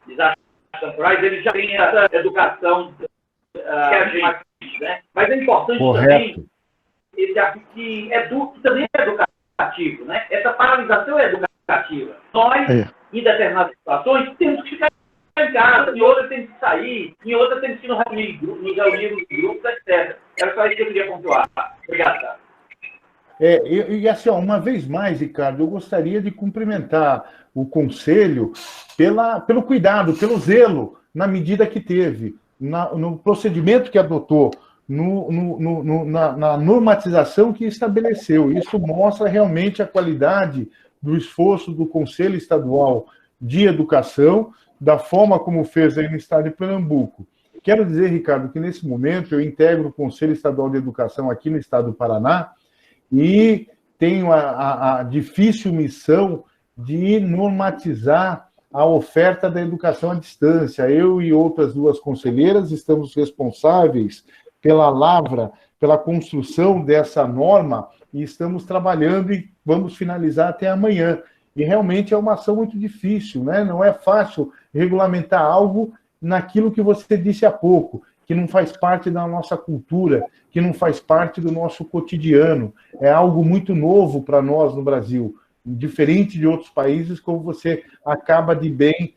de desastres naturais, eles já têm essa educação que a gente, né? Mas é importante também que também é educativo, né? Essa paralisação é educativa. Nós, em determinadas situações, temos que ficar em casa, em outras temos que sair, em outras nos reunimos em grupos, etc. Era só isso que eu queria pontuar. Obrigado, cara. E assim, ó, uma vez mais, Ricardo, eu gostaria de cumprimentar o Conselho pelo cuidado, pelo zelo, na medida que teve, no procedimento que adotou, na normatização que estabeleceu. Isso mostra realmente a qualidade do esforço do Conselho Estadual de Educação, da forma como fez aí no estado de Pernambuco. Quero dizer, Ricardo, que nesse momento eu integro o Conselho Estadual de Educação aqui no estado do Paraná, e tenho a difícil missão de normatizar a oferta da educação à distância. Eu e outras duas conselheiras estamos responsáveis pela lavra, pela construção dessa norma, e estamos trabalhando e vamos finalizar até amanhã. E realmente é uma ação muito difícil, né? Não é fácil regulamentar algo naquilo que você disse há pouco, que não faz parte da nossa cultura, que não faz parte do nosso cotidiano. É algo muito novo para nós no Brasil, diferente de outros países, como você acaba de bem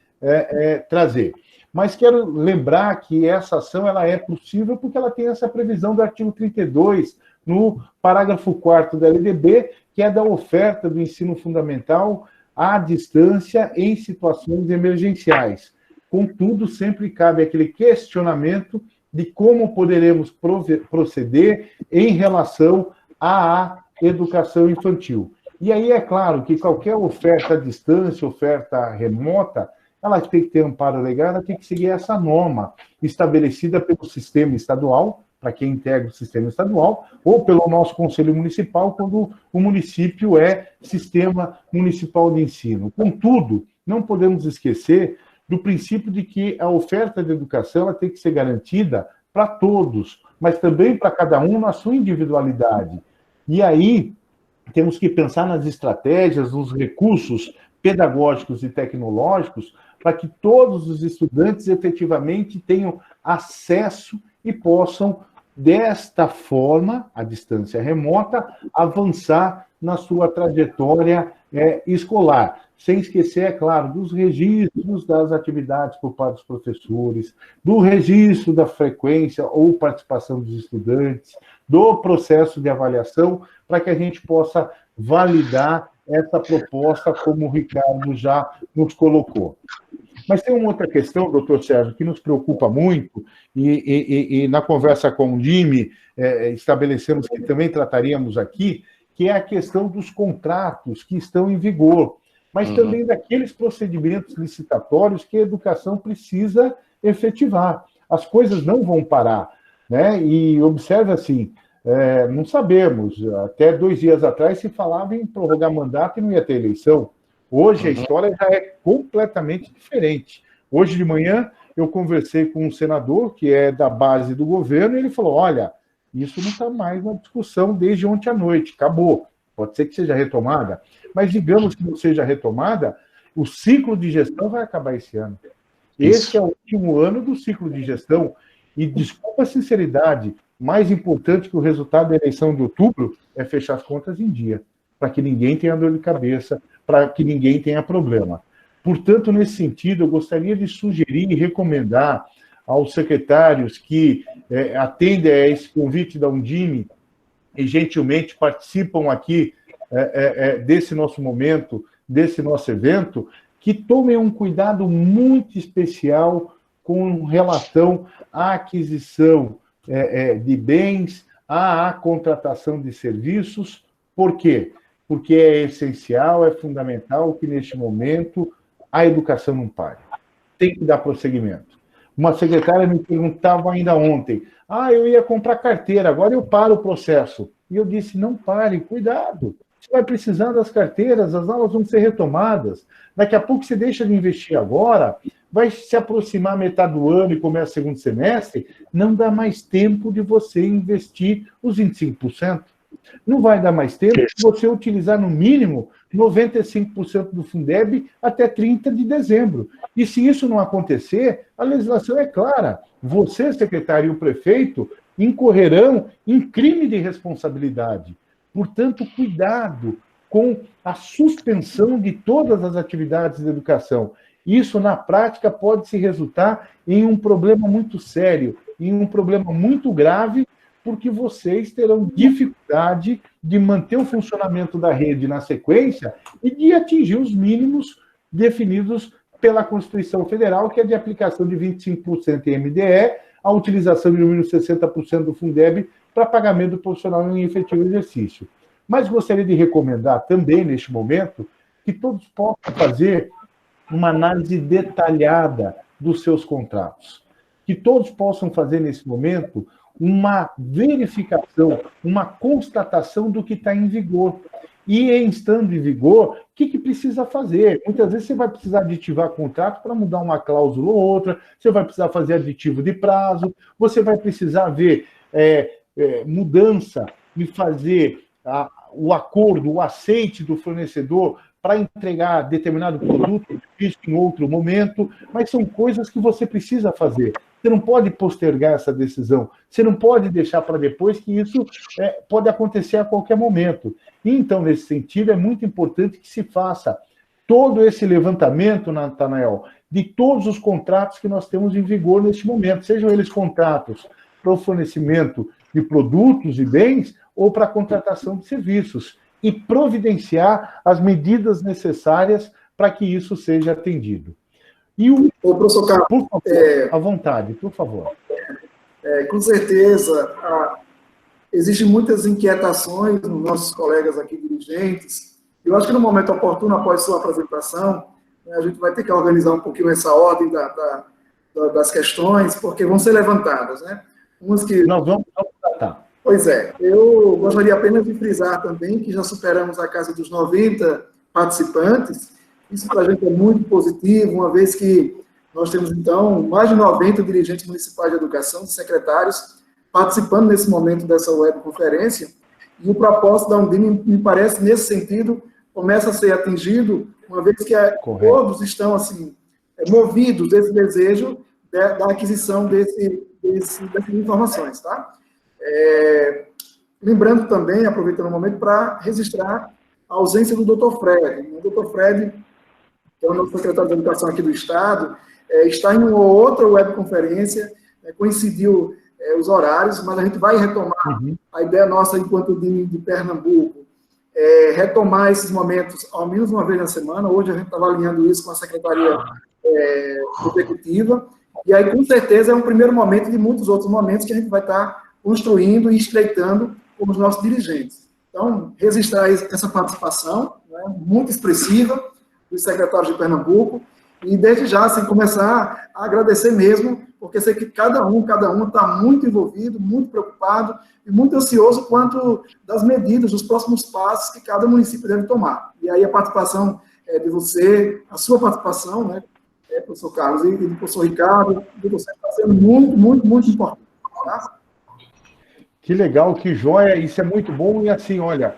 trazer. Mas quero lembrar que essa ação ela é possível porque ela tem essa previsão do artigo 32, no parágrafo 4º da LDB, que é da oferta do ensino fundamental à distância em situações emergenciais. Contudo, sempre cabe aquele questionamento de como poderemos proceder em relação à educação infantil. E aí é claro que qualquer oferta à distância, oferta remota, ela tem que ter amparo legal, ela tem que seguir essa norma estabelecida pelo sistema estadual, para quem integra o sistema estadual, ou pelo nosso Conselho Municipal, quando o município é Sistema Municipal de Ensino. Contudo, não podemos esquecer do princípio de que a oferta de educação ela tem que ser garantida para todos, mas também para cada um na sua individualidade. E aí, temos que pensar nas estratégias, nos recursos pedagógicos e tecnológicos para que todos os estudantes efetivamente tenham acesso e possam, desta forma, à distância remota, avançar na sua trajetória escolar. Sem esquecer, é claro, dos registros das atividades por parte dos professores, do registro da frequência ou participação dos estudantes, do processo de avaliação, para que a gente possa validar essa proposta, como o Ricardo já nos colocou. Mas tem uma outra questão, doutor Sérgio, que nos preocupa muito, e na conversa com o Jimmy, estabelecemos que também trataríamos aqui, que é a questão dos contratos que estão em vigor, mas também daqueles procedimentos licitatórios que a educação precisa efetivar. As coisas não vão parar, né? E observe assim, não sabemos, até 2 dias atrás se falava em prorrogar mandato e não ia ter eleição. Hoje a história já é completamente diferente. Hoje de manhã eu conversei com um senador que é da base do governo e ele falou, olha, isso não está mais na discussão desde ontem à noite, acabou. Pode ser que seja retomada, mas digamos que não seja retomada, o ciclo de gestão vai acabar esse ano. Esse é o último ano do ciclo de gestão. E, desculpa a sinceridade, mais importante que o resultado da eleição de outubro é fechar as contas em dia, para que ninguém tenha dor de cabeça, para que ninguém tenha problema. Portanto, nesse sentido, eu gostaria de sugerir e recomendar aos secretários que atendem a esse convite da Undime e gentilmente participam aqui desse nosso momento, desse nosso evento, que tomem um cuidado muito especial com relação à aquisição de bens, à contratação de serviços. Por quê? Porque é essencial, é fundamental que, neste momento, a educação não pare. Tem que dar prosseguimento. Uma secretária me perguntava ainda ontem, eu ia comprar carteira, agora eu paro o processo. E eu disse, não pare, cuidado. Você vai precisar das carteiras, as aulas vão ser retomadas. Daqui a pouco você deixa de investir agora, vai se aproximar metade do ano e começa o segundo semestre, não dá mais tempo de você investir os 25%. Não vai dar mais tempo de você utilizar, no mínimo, 95% do Fundeb até 30 de dezembro. E se isso não acontecer, a legislação é clara. Você, secretário, e o prefeito incorrerão em crime de responsabilidade. Portanto, cuidado com a suspensão de todas as atividades de educação. Isso, na prática, pode se resultar em um problema muito sério, em um problema muito grave, porque vocês terão dificuldade de manter o funcionamento da rede na sequência e de atingir os mínimos definidos pela Constituição Federal, que é de aplicação de 25% em MDE, a utilização de no mínimo 60% do Fundeb para pagamento do profissional em efetivo exercício. Mas gostaria de recomendar também, neste momento, que todos possam fazer uma análise detalhada dos seus contratos. Que todos possam fazer, nesse momento, uma verificação, uma constatação do que está em vigor. E, em estando em vigor, o que precisa fazer? Muitas vezes você vai precisar aditivar contrato para mudar uma cláusula ou outra, você vai precisar fazer aditivo de prazo, você vai precisar ver mudança e fazer o acordo, o aceite do fornecedor para entregar determinado produto em outro momento, mas são coisas que você precisa fazer. Você não pode postergar essa decisão, você não pode deixar para depois, que isso pode acontecer a qualquer momento. E, então, nesse sentido, é muito importante que se faça todo esse levantamento, Natanael, de todos os contratos que nós temos em vigor neste momento, sejam eles contratos para o fornecimento de produtos e bens ou para a contratação de serviços, e providenciar as medidas necessárias para que isso seja atendido. E professor Carlos, por favor, à vontade, por favor. Com certeza, existem muitas inquietações nos nossos colegas aqui dirigentes. Eu acho que no momento oportuno, após sua apresentação, a gente vai ter que organizar um pouquinho essa ordem das questões, porque vão ser levantadas, né? Umas que... Nós vamos tratar. Pois é, eu gostaria apenas de frisar também que já superamos a casa dos 90 participantes. Isso para a gente é muito positivo, uma vez que nós temos, então, mais de 90 dirigentes municipais de educação, secretários, participando nesse momento dessa webconferência, e o propósito da Undime, me parece, nesse sentido, começa a ser atingido, uma vez que todos estão, assim, movidos desse desejo da aquisição dessas informações, tá? Lembrando também, aproveitando o momento, para registrar a ausência do Dr. Fred. O Dr. Fred, que é o nosso secretário de Educação aqui do Estado, está em uma outra webconferência, coincidiu os horários, mas a gente vai retomar a ideia nossa, enquanto de Pernambuco, retomar esses momentos ao menos uma vez na semana. Hoje a gente estava alinhando isso com a Secretaria Executiva, e aí, com certeza, é um primeiro momento de muitos outros momentos que a gente vai estar construindo e estreitando com os nossos dirigentes. Então, registrar essa participação, né, muito expressiva, dos secretários de Pernambuco, e desde já, assim, começar a agradecer mesmo, porque sei que cada um está muito envolvido, muito preocupado e muito ansioso quanto das medidas, dos próximos passos que cada município deve tomar. E aí a participação de você, a sua participação, né, professor Carlos, e do professor Ricardo, de você, está sendo muito, muito, muito importante. Tá? Que legal, que joia, isso é muito bom. E assim, olha,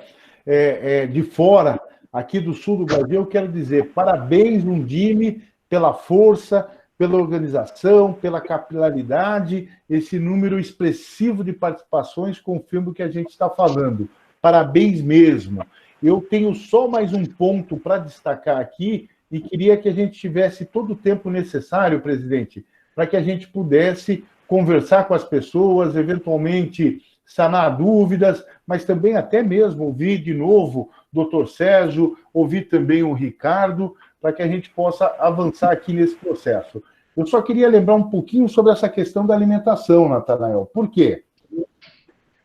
de fora, aqui do sul do Brasil, eu quero dizer parabéns, Undime, pela força, pela organização, pela capilaridade, esse número expressivo de participações confirma o que a gente está falando. Parabéns mesmo. Eu tenho só mais um ponto para destacar aqui e queria que a gente tivesse todo o tempo necessário, presidente, para que a gente pudesse conversar com as pessoas, eventualmente sanar dúvidas, mas também até mesmo ouvir de novo o doutor Sérgio, ouvir também o Ricardo, para que a gente possa avançar aqui nesse processo. Eu só queria lembrar um pouquinho sobre essa questão da alimentação, Natanael. Por quê?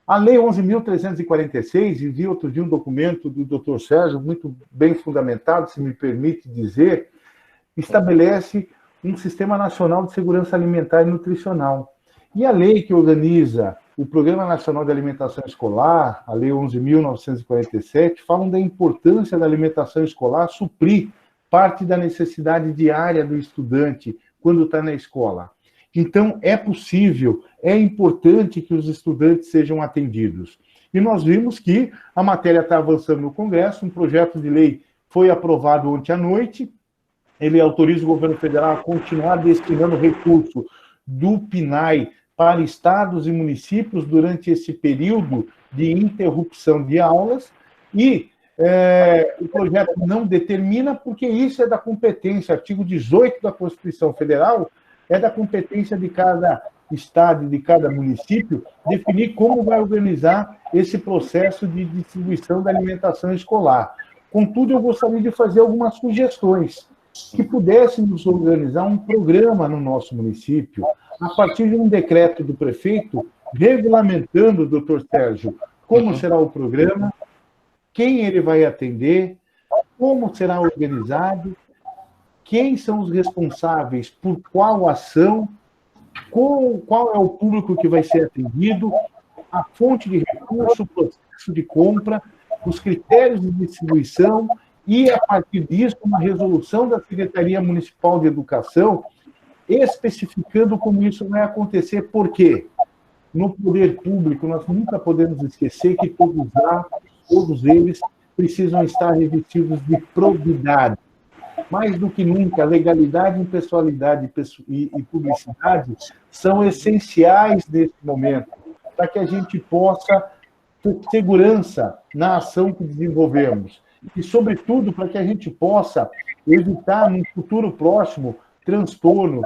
A Lei 11.346, enviei outro dia um documento do doutor Sérgio, muito bem fundamentado, se me permite dizer, estabelece um Sistema Nacional de Segurança Alimentar e Nutricional. E a lei que organiza o Programa Nacional de Alimentação Escolar, a Lei 11.947, falam da importância da alimentação escolar suprir parte da necessidade diária do estudante quando está na escola. Então, é possível, é importante que os estudantes sejam atendidos. E nós vimos que a matéria está avançando no Congresso, um projeto de lei foi aprovado ontem à noite, ele autoriza o governo federal a continuar destinando recurso do PNAE para estados e municípios durante esse período de interrupção de aulas, e o projeto não determina, porque isso é da competência, artigo 18 da Constituição Federal, é da competência de cada estado e de cada município, definir como vai organizar esse processo de distribuição da alimentação escolar. Contudo, eu gostaria de fazer algumas sugestões, que pudéssemos organizar um programa no nosso município, a partir de um decreto do prefeito, regulamentando, doutor Sérgio, como será o programa, quem ele vai atender, como será organizado, quem são os responsáveis por qual ação, qual é o público que vai ser atendido, a fonte de recurso, o processo de compra, os critérios de distribuição e, a partir disso, uma resolução da Secretaria Municipal de Educação especificando como isso vai acontecer. Por quê? No poder público, nós nunca podemos esquecer que todos eles precisam estar revestidos de probidade. Mais do que nunca, legalidade, impessoalidade e publicidade são essenciais nesse momento, para que a gente possa ter segurança na ação que desenvolvemos. E, sobretudo, para que a gente possa evitar, no futuro próximo, transtorno,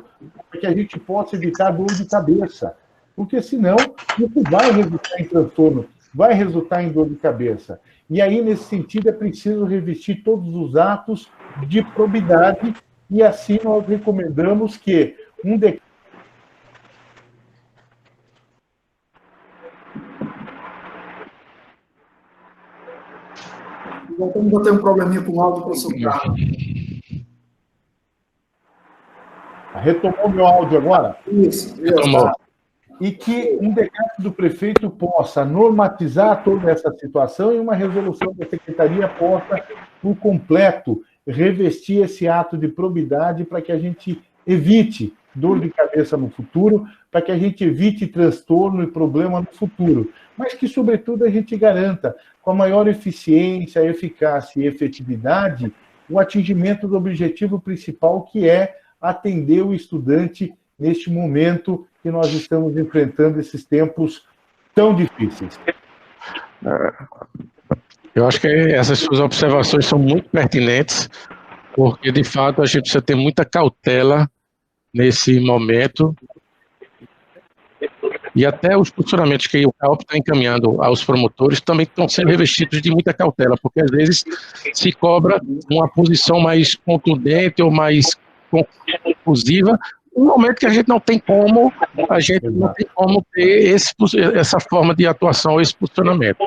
para que a gente possa evitar dor de cabeça. Porque, senão, isso vai resultar em transtorno, vai resultar em dor de cabeça. E aí, nesse sentido, é preciso revestir todos os atos de probidade, e assim nós recomendamos que um decreto. Voltamos a ter um probleminha com o áudio, professor Carlos. Retomou meu áudio agora? Isso. Retomou. E que um decreto do prefeito possa normatizar toda essa situação e uma resolução da secretaria possa, por completo, revestir esse ato de probidade para que a gente evite dor de cabeça no futuro, para que a gente evite transtorno e problema no futuro, mas que, sobretudo, a gente garanta, com a maior eficiência, eficácia e efetividade, o atingimento do objetivo principal, que é atender o estudante neste momento que nós estamos enfrentando esses tempos tão difíceis. Eu acho que essas suas observações são muito pertinentes, porque, de fato, a gente precisa ter muita cautela nesse momento, e até os funcionamentos que o CAOP está encaminhando aos promotores também estão sendo revestidos de muita cautela, porque, às vezes, se cobra uma posição mais contundente ou mais conclusiva, no momento que a gente não tem como, ter essa forma de atuação, esse posicionamento.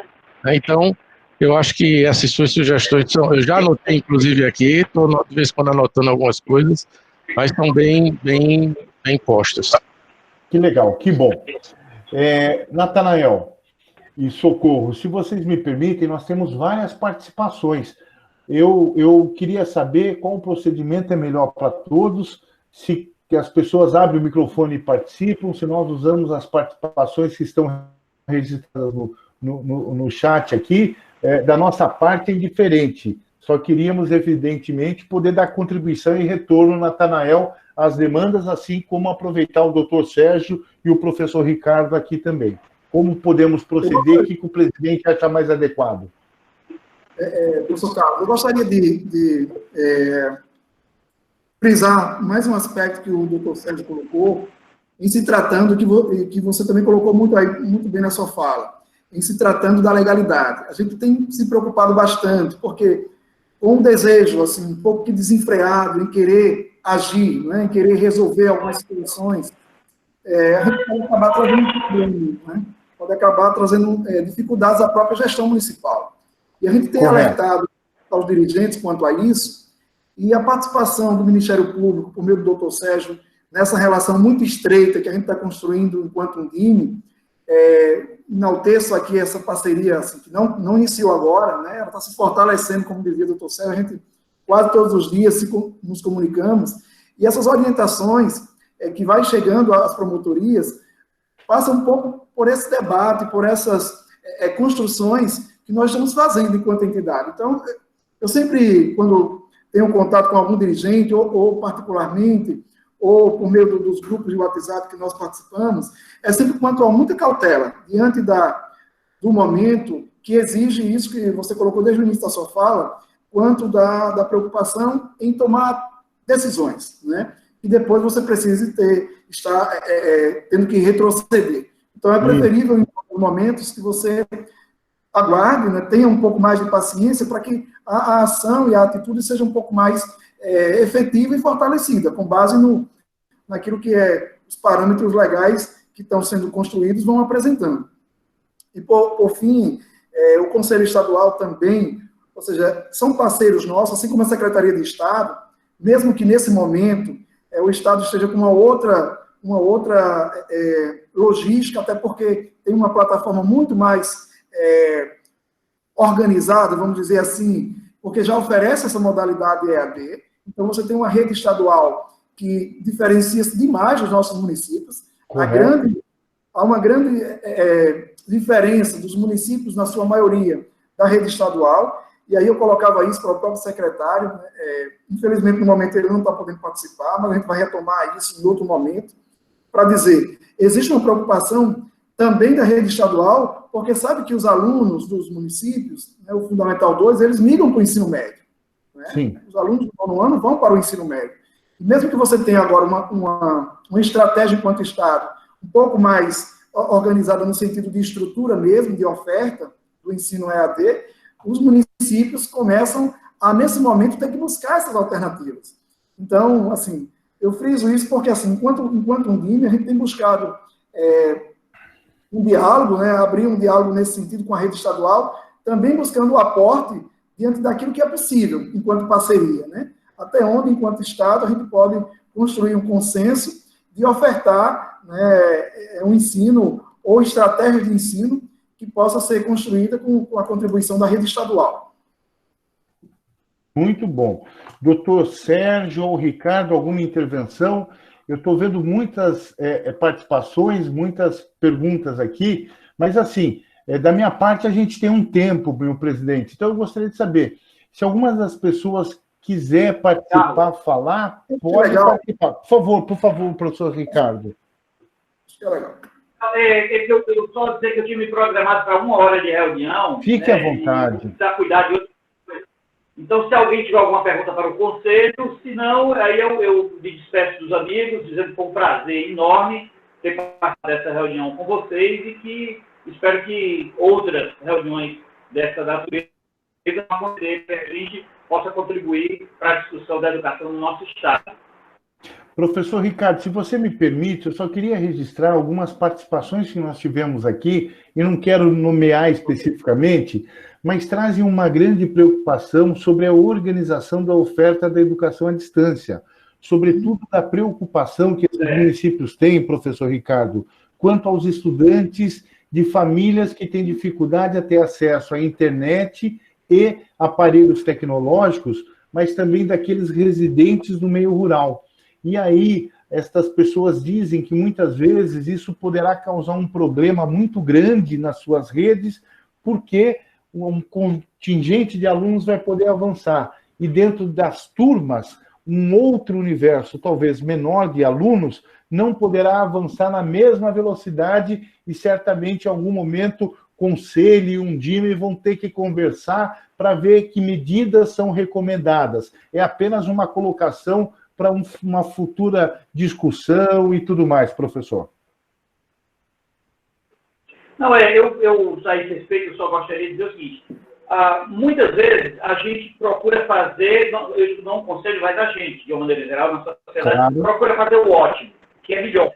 Então, eu acho que essas suas sugestões eu já anotei, inclusive, aqui, estou de vez em quando anotando algumas coisas, mas estão bem postas. Que legal, que bom. Natanael e Socorro, se vocês me permitem, nós temos várias participações. Eu queria saber qual o procedimento é melhor para todos, se que as pessoas abrem o microfone e participam, se nós usamos as participações que estão registradas no chat aqui. Da nossa parte é indiferente, só queríamos, evidentemente, poder dar contribuição e retorno, Natanael, às demandas, assim como aproveitar o doutor Sérgio e o professor Ricardo aqui também. Como podemos proceder, o que o presidente acha mais adequado? Professor Carlos, eu gostaria de frisar mais um aspecto que o doutor Sérgio colocou, em se tratando, que você também colocou muito bem na sua fala, em se tratando da legalidade. A gente tem se preocupado bastante, porque com um desejo assim, um pouco que desenfreado em querer agir, né, em querer resolver algumas situações, a gente pode acabar trazendo problemas, né? Pode acabar trazendo dificuldades à própria gestão municipal. E a gente tem alertado aos dirigentes quanto a isso, e a participação do Ministério Público, por meio do doutor Sérgio, nessa relação muito estreita que a gente está construindo enquanto um DIME, enalteço aqui essa parceria, assim, que não iniciou agora, né? Ela está se fortalecendo, como dizia o doutor Sérgio, a gente quase todos os dias nos comunicamos, e essas orientações que vai chegando às promotorias passam um pouco por esse debate, por essas construções que nós estamos fazendo enquanto entidade. Então, eu sempre, quando tenho contato com algum dirigente, ou particularmente, ou por meio dos grupos de WhatsApp que nós participamos, é sempre quanto a muita cautela, diante do momento que exige isso que você colocou desde o início da sua fala, quanto da preocupação em tomar decisões, né? E depois você precisa ter está tendo que retroceder. Então, é preferível, em alguns momentos, que você aguarde, né, tenha um pouco mais de paciência para que a ação e a atitude seja um pouco mais efetiva e fortalecida, com base naquilo que os parâmetros legais que estão sendo construídos vão apresentando. E, por fim, o Conselho Estadual também, ou seja, são parceiros nossos, assim como a Secretaria de Estado, mesmo que nesse momento o Estado esteja com uma outra logística, até porque tem uma plataforma muito mais organizada, vamos dizer assim, porque já oferece essa modalidade EAD. Então, você tem uma rede estadual que diferencia-se demais dos nossos municípios. Há uma grande diferença dos municípios, na sua maioria, da rede estadual, e aí eu colocava isso para o próprio secretário, né? Infelizmente, no momento, ele não está podendo participar, mas a gente vai retomar isso em outro momento, para dizer, existe uma preocupação também da rede estadual, porque sabe que os alunos dos municípios, né, o Fundamental 2, eles migram para o ensino médio. Né? Sim. Os alunos do nono ano vão para o ensino médio. E mesmo que você tenha agora uma estratégia enquanto Estado um pouco mais organizada no sentido de estrutura mesmo, de oferta do ensino EAD, os municípios começam a, nesse momento, ter que buscar essas alternativas. Então, assim, eu friso isso porque, assim, enquanto um DIME, a gente tem buscado um diálogo, né, abrir um diálogo nesse sentido com a rede estadual, também buscando o aporte diante daquilo que é possível, enquanto parceria, né? Até onde, enquanto Estado, a gente pode construir um consenso de ofertar, né, um ensino ou estratégia de ensino que possa ser construída com a contribuição da rede estadual. Muito bom. Doutor Sérgio ou Ricardo, alguma intervenção? Eu estou vendo muitas participações, muitas perguntas aqui, mas, assim, da minha parte, a gente tem um tempo, meu presidente, então eu gostaria de saber se algumas das pessoas quiser participar, falar, pode participar. Por favor, professor Ricardo. Acho que é legal. Eu só dizer que eu tinha me programado para 1 hora de reunião. Fique à vontade. Para cuidar de outras coisas. Então, se alguém tiver alguma pergunta para o Conselho, se não, aí eu me despeço dos amigos, dizendo que foi um prazer enorme ter participado dessa reunião com vocês e que espero que outras reuniões dessa natureza a gente possa contribuir para a discussão da educação no nosso Estado. Professor Ricardo, se você me permite, eu só queria registrar algumas participações que nós tivemos aqui, e não quero nomear especificamente, mas trazem uma grande preocupação sobre a organização da oferta da educação à distância, sobretudo da preocupação que esses municípios têm, professor Ricardo, quanto aos estudantes de famílias que têm dificuldade a ter acesso à internet e aparelhos tecnológicos, mas também daqueles residentes no meio rural. E aí, estas pessoas dizem que muitas vezes isso poderá causar um problema muito grande nas suas redes, porque um contingente de alunos vai poder avançar. E dentro das turmas, um outro universo, talvez menor de alunos, não poderá avançar na mesma velocidade e certamente em algum momento Conselho e um DIME vão ter que conversar para ver que medidas são recomendadas. É apenas uma colocação para uma futura discussão e tudo mais, professor. Não, eu a esse respeito, eu só gostaria de dizer o seguinte, muitas vezes a gente procura fazer, não o Conselho, mas a gente, de uma maneira geral, na sociedade, claro, procura fazer o ótimo, que é melhor.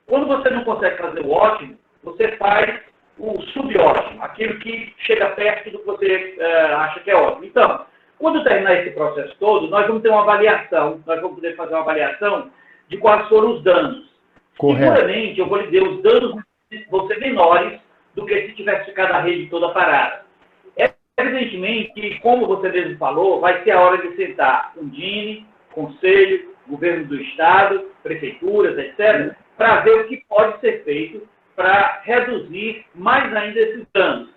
Quando você não consegue fazer o ótimo, você faz o subótimo, aquilo que chega perto do que você acha que é ótimo. Então, quando terminar esse processo todo, nós vamos ter uma avaliação, nós vamos poder fazer uma avaliação de quais foram os danos. Correto. Seguramente, eu vou lhe dizer, os danos vão ser menores do que se tivesse ficado a rede toda parada. Evidentemente que, como você mesmo falou, vai ser a hora de sentar um DIME, Conselho, Governo do Estado, prefeituras, etc., para ver o que pode ser feito para reduzir mais ainda esses danos.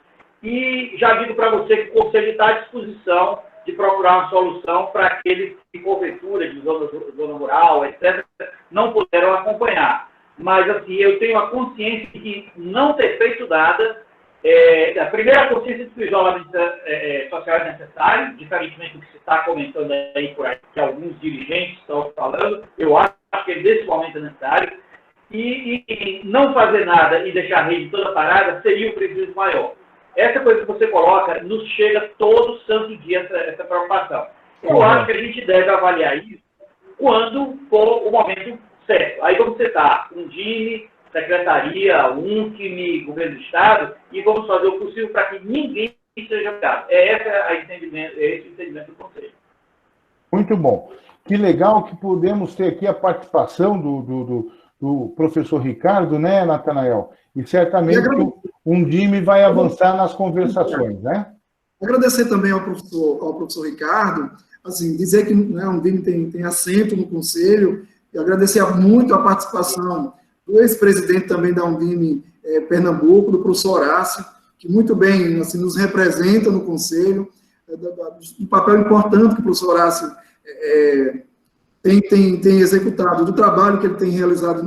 E já digo para você que o Conselho está à disposição de procurar uma solução para aqueles que, porventura, de zona rural, etc., não puderam acompanhar. Mas, assim, eu tenho a consciência de que não ter feito nada, a primeira consciência de que o isolamento social é necessário, diferentemente do que se está comentando aí por aí, que alguns dirigentes estão falando, eu acho que nesse momento é necessário. e não fazer nada e deixar a rede toda parada seria o prejuízo maior. Essa coisa que você coloca nos chega todo santo dia, essa preocupação. Eu acho que a gente deve avaliar isso quando for o momento certo. Aí vamos sentar com o DIME, Secretaria, UNCME, Governo do Estado, e vamos fazer o possível para que ninguém seja afetado. Esse o entendimento do Conselho. Muito bom. Que legal que podemos ter aqui a participação do professor Ricardo, né, Natanael? E certamente um DIME vai avançar nas conversações, né? Agradecer também ao professor Ricardo, assim, dizer que, né, um DIME tem assento no Conselho, e agradecer muito a participação do ex-presidente também da Undime Pernambuco, do professor Horácio, que muito bem assim, nos representa no Conselho, do papel importante que o professor Horácio tem executado, do trabalho que ele tem realizado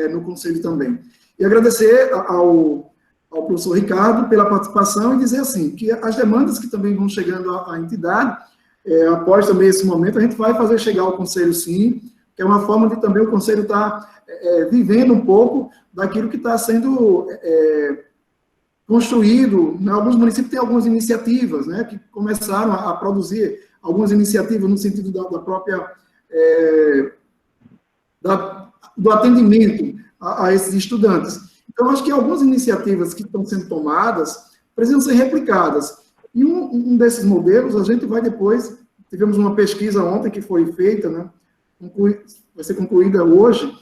no Conselho também. E agradecer ao professor Ricardo pela participação e dizer assim, que as demandas que também vão chegando à entidade, após também esse momento, a gente vai fazer chegar ao Conselho sim, que é uma forma de também o Conselho estar vivendo um pouco daquilo que está sendo construído. Em alguns municípios tem algumas iniciativas, né, que começaram a produzir algumas iniciativas no sentido da própria do atendimento a esses estudantes. Então, acho que algumas iniciativas que estão sendo tomadas precisam ser replicadas. E um desses modelos, a gente vai depois, tivemos uma pesquisa ontem que foi feita, né, vai ser concluída hoje,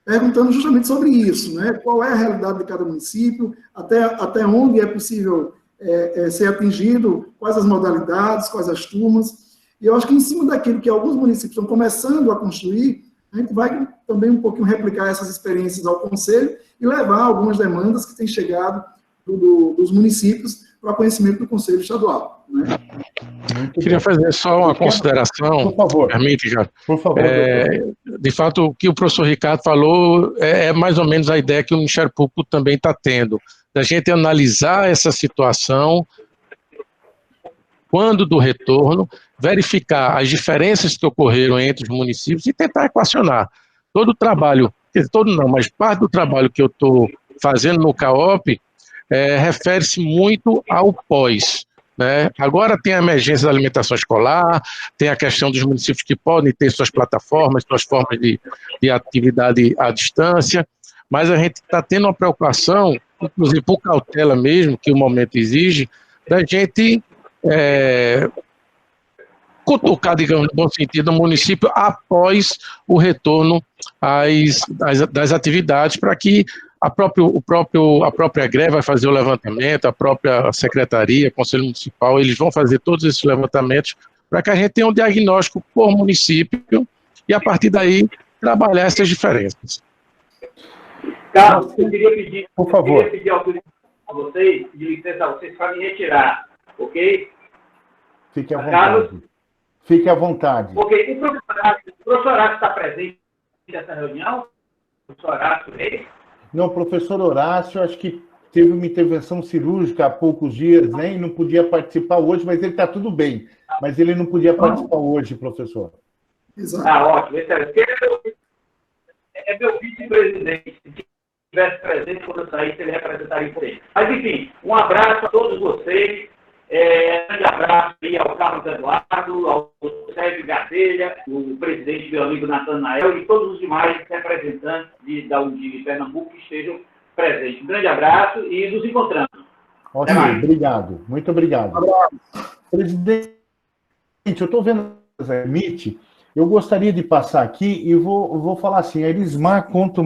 perguntando justamente sobre isso, né? Qual é a realidade de cada município, até onde é possível ser atingido, quais as modalidades, quais as turmas. E eu acho que em cima daquilo que alguns municípios estão começando a construir, a gente vai também um pouquinho replicar essas experiências ao Conselho e levar algumas demandas que têm chegado dos municípios para conhecimento do Conselho Estadual. Né? Queria fazer só uma consideração, por favor. Permite, já. Por favor. De fato, o que o professor Ricardo falou é mais ou menos a ideia que o Ministério Público também está tendo, da gente analisar essa situação quando do retorno, verificar as diferenças que ocorreram entre os municípios e tentar equacionar. Todo o trabalho, todo não, mas parte do trabalho que eu estou fazendo no CAOP refere-se muito ao pós. Né? Agora tem a emergência da alimentação escolar, tem a questão dos municípios que podem ter suas plataformas, suas formas de atividade à distância, mas a gente está tendo uma preocupação, inclusive por cautela mesmo, que o momento exige, da gente cutucar, digamos, no bom sentido, o município após o retorno das atividades, para que a própria greve vai fazer o levantamento, a própria secretaria, Conselho Municipal, eles vão fazer todos esses levantamentos para que a gente tenha um diagnóstico por município e, a partir daí, trabalhar essas diferenças. Carlos, eu queria pedir, por favor. Eu queria pedir autorização a vocês, de licença a vocês, para me retirar, ok? Fique à vontade. Carlos? Fique à vontade. Ok, o professor Horácio está presente nessa reunião? O professor Horácio veio? Não, o professor Horácio, acho que teve uma intervenção cirúrgica há poucos dias, né, e não podia participar hoje, mas ele está tudo bem. Mas ele não podia participar hoje, professor. Exato. Ótimo, excelente. É meu vice-presidente. Se estivesse presente, quando eu saísse, ele representaria por ele. Mas, enfim, um abraço a todos vocês. Um grande abraço aí ao Carlos Eduardo, ao Sérgio Gadelha, o presidente meu amigo Natanael e todos os demais representantes da Undime Pernambuco que estejam presentes. Um grande abraço e nos encontramos. Ok, obrigado. Muito obrigado. Presidente, eu estou vendo a MIT, eu gostaria de passar aqui e vou falar assim, a Elismar conta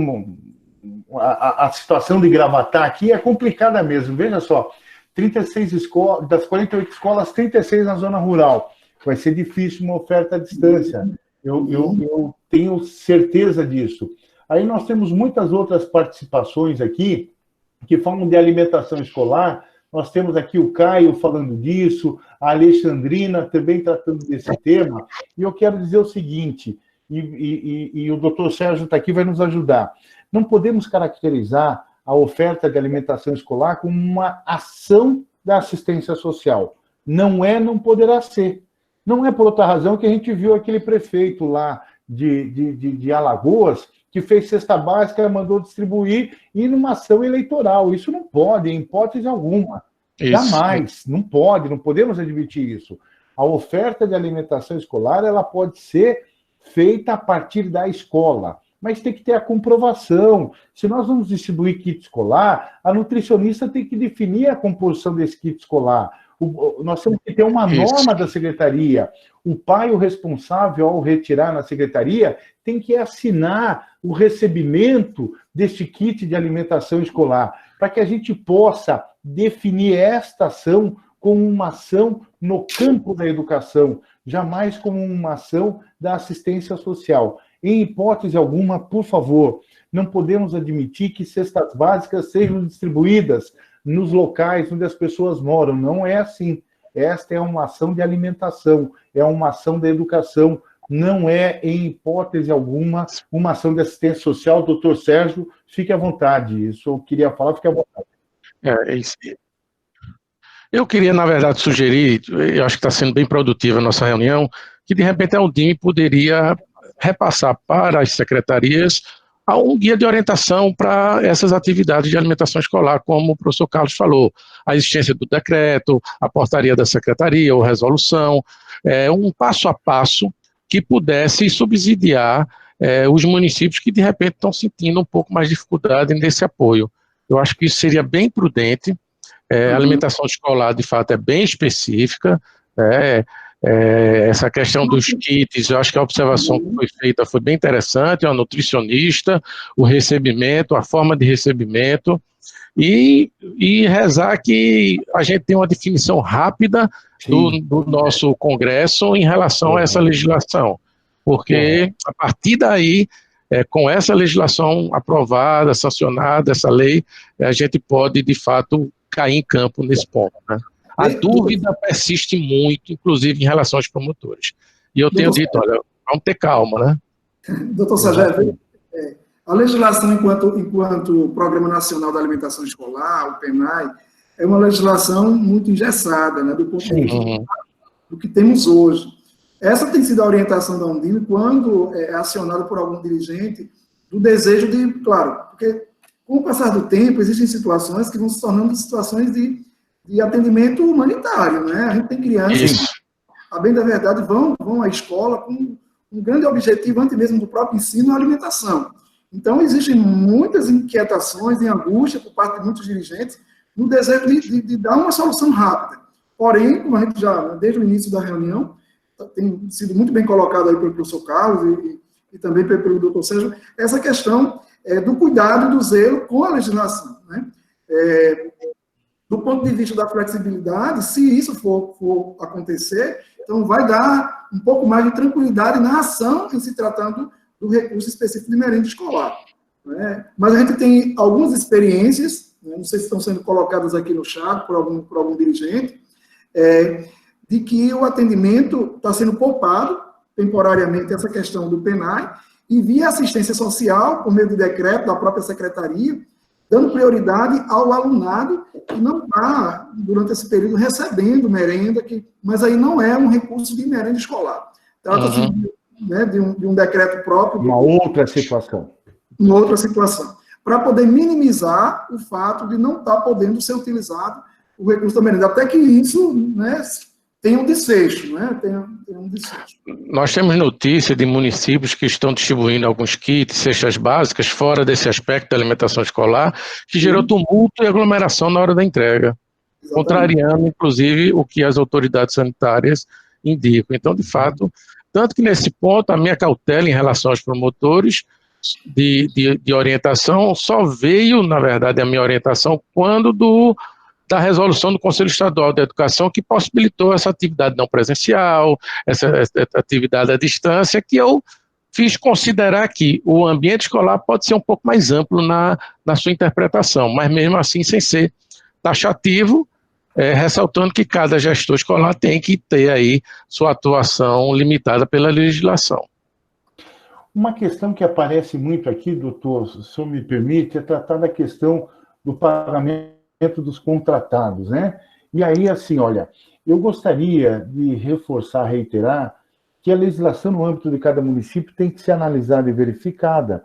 a situação de Gravatá aqui é complicada mesmo, veja só. 36 escolas, das 48 escolas, 36 na zona rural. Vai ser difícil uma oferta à distância. Eu tenho certeza disso. Aí nós temos muitas outras participações aqui que falam de alimentação escolar. Nós temos aqui o Caio falando disso, a Alexandrina também tratando desse tema. E eu quero dizer o seguinte, e o doutor Sérgio está aqui, vai nos ajudar. Não podemos caracterizar a oferta de alimentação escolar como uma ação da assistência social. Não é, não poderá ser. Não é por outra razão que a gente viu aquele prefeito lá de Alagoas que fez cesta básica, mandou distribuir, e numa ação eleitoral. Isso não pode, em hipótese alguma. Isso. Jamais, não pode, não podemos admitir isso. A oferta de alimentação escolar, ela pode ser feita a partir da escola, mas tem que ter a comprovação. Se nós vamos distribuir kit escolar, a nutricionista tem que definir a composição desse kit escolar. Nós temos que ter uma norma da secretaria. O pai, o responsável, ao retirar na secretaria, tem que assinar o recebimento deste kit de alimentação escolar, para que a gente possa definir esta ação como uma ação no campo da educação, jamais como uma ação da assistência social. Em hipótese alguma, por favor, não podemos admitir que cestas básicas sejam distribuídas nos locais onde as pessoas moram. Não é assim. Esta é uma ação de alimentação, é uma ação da educação, não é, em hipótese alguma, uma ação de assistência social. Doutor Sérgio, fique à vontade. Isso eu queria falar, fique à vontade. É isso. Eu queria, na verdade, sugerir, eu acho que está sendo bem produtiva a nossa reunião, que de repente a Undime poderia repassar para as secretarias um guia de orientação para essas atividades de alimentação escolar, como o professor Carlos falou, a existência do decreto, a portaria da secretaria ou resolução, um passo a passo que pudesse subsidiar os municípios que de repente estão sentindo um pouco mais de dificuldade nesse apoio. Eu acho que isso seria bem prudente. A alimentação escolar, de fato, é bem específica. Essa questão dos kits, eu acho que a observação que foi feita foi bem interessante, a nutricionista, o recebimento, a forma de recebimento, e rezar que a gente tenha uma definição rápida do nosso Congresso em relação a essa legislação, porque a partir daí, com essa legislação aprovada, sancionada, essa lei, a gente pode, de fato, cair em campo nesse ponto, né? A dúvida persiste muito, inclusive em relação aos promotores. E eu tenho dito, olha, vamos ter calma, né? Doutor Sérgio, a legislação enquanto Programa Nacional da Alimentação Escolar, o PENAI, é uma legislação muito engessada, né, do ponto de vista do que temos hoje. Essa tem sido a orientação da Undime quando é acionada por algum dirigente do desejo de, claro, porque com o passar do tempo existem situações que vão se tornando situações de atendimento humanitário, né? A gente tem crianças que, a bem da verdade, vão à escola com um grande objetivo, antes mesmo do próprio ensino, a alimentação. Então, existem muitas inquietações e angústia por parte de muitos dirigentes no desejo de dar uma solução rápida. Porém, como a gente já, desde o início da reunião, tem sido muito bem colocado aí pelo professor Carlos e também pelo doutor Sérgio, essa questão do cuidado, do zelo com a legislação, né? Do ponto de vista da flexibilidade, se isso for acontecer, então vai dar um pouco mais de tranquilidade na ação em se tratando do recurso específico de merenda escolar, né? Mas a gente tem algumas experiências, né, não sei se estão sendo colocadas aqui no chat por algum dirigente, de que o atendimento está sendo poupado temporariamente, essa questão do PENAI, e via assistência social, por meio de decreto da própria secretaria, dando prioridade ao alunado que não está, durante esse período, recebendo merenda, mas aí não é um recurso de merenda escolar. Trata-se de um decreto próprio. Uma outra situação. Uma outra situação. Para poder minimizar o fato de não estar podendo ser utilizado o recurso da merenda. Até que isso, né, tenha um desfecho, né? Tenha um desfecho. Nós temos notícia de municípios que estão distribuindo alguns kits, cestas básicas, fora desse aspecto da alimentação escolar, que gerou tumulto e aglomeração na hora da entrega, contrariando, inclusive, o que as autoridades sanitárias indicam. Então, de fato, tanto que nesse ponto, a minha cautela em relação aos promotores de orientação só veio, na verdade, a minha orientação quando da resolução do Conselho Estadual de Educação, que possibilitou essa atividade não presencial, essa atividade à distância, que eu fiz considerar que o ambiente escolar pode ser um pouco mais amplo na sua interpretação, mas mesmo assim sem ser taxativo, ressaltando que cada gestor escolar tem que ter aí sua atuação limitada pela legislação. Uma questão que aparece muito aqui, doutor, se o senhor me permite, é tratar da questão do pagamento dos contratados, né? E aí, assim, olha, eu gostaria de reforçar, reiterar, que a legislação no âmbito de cada município tem que ser analisada e verificada.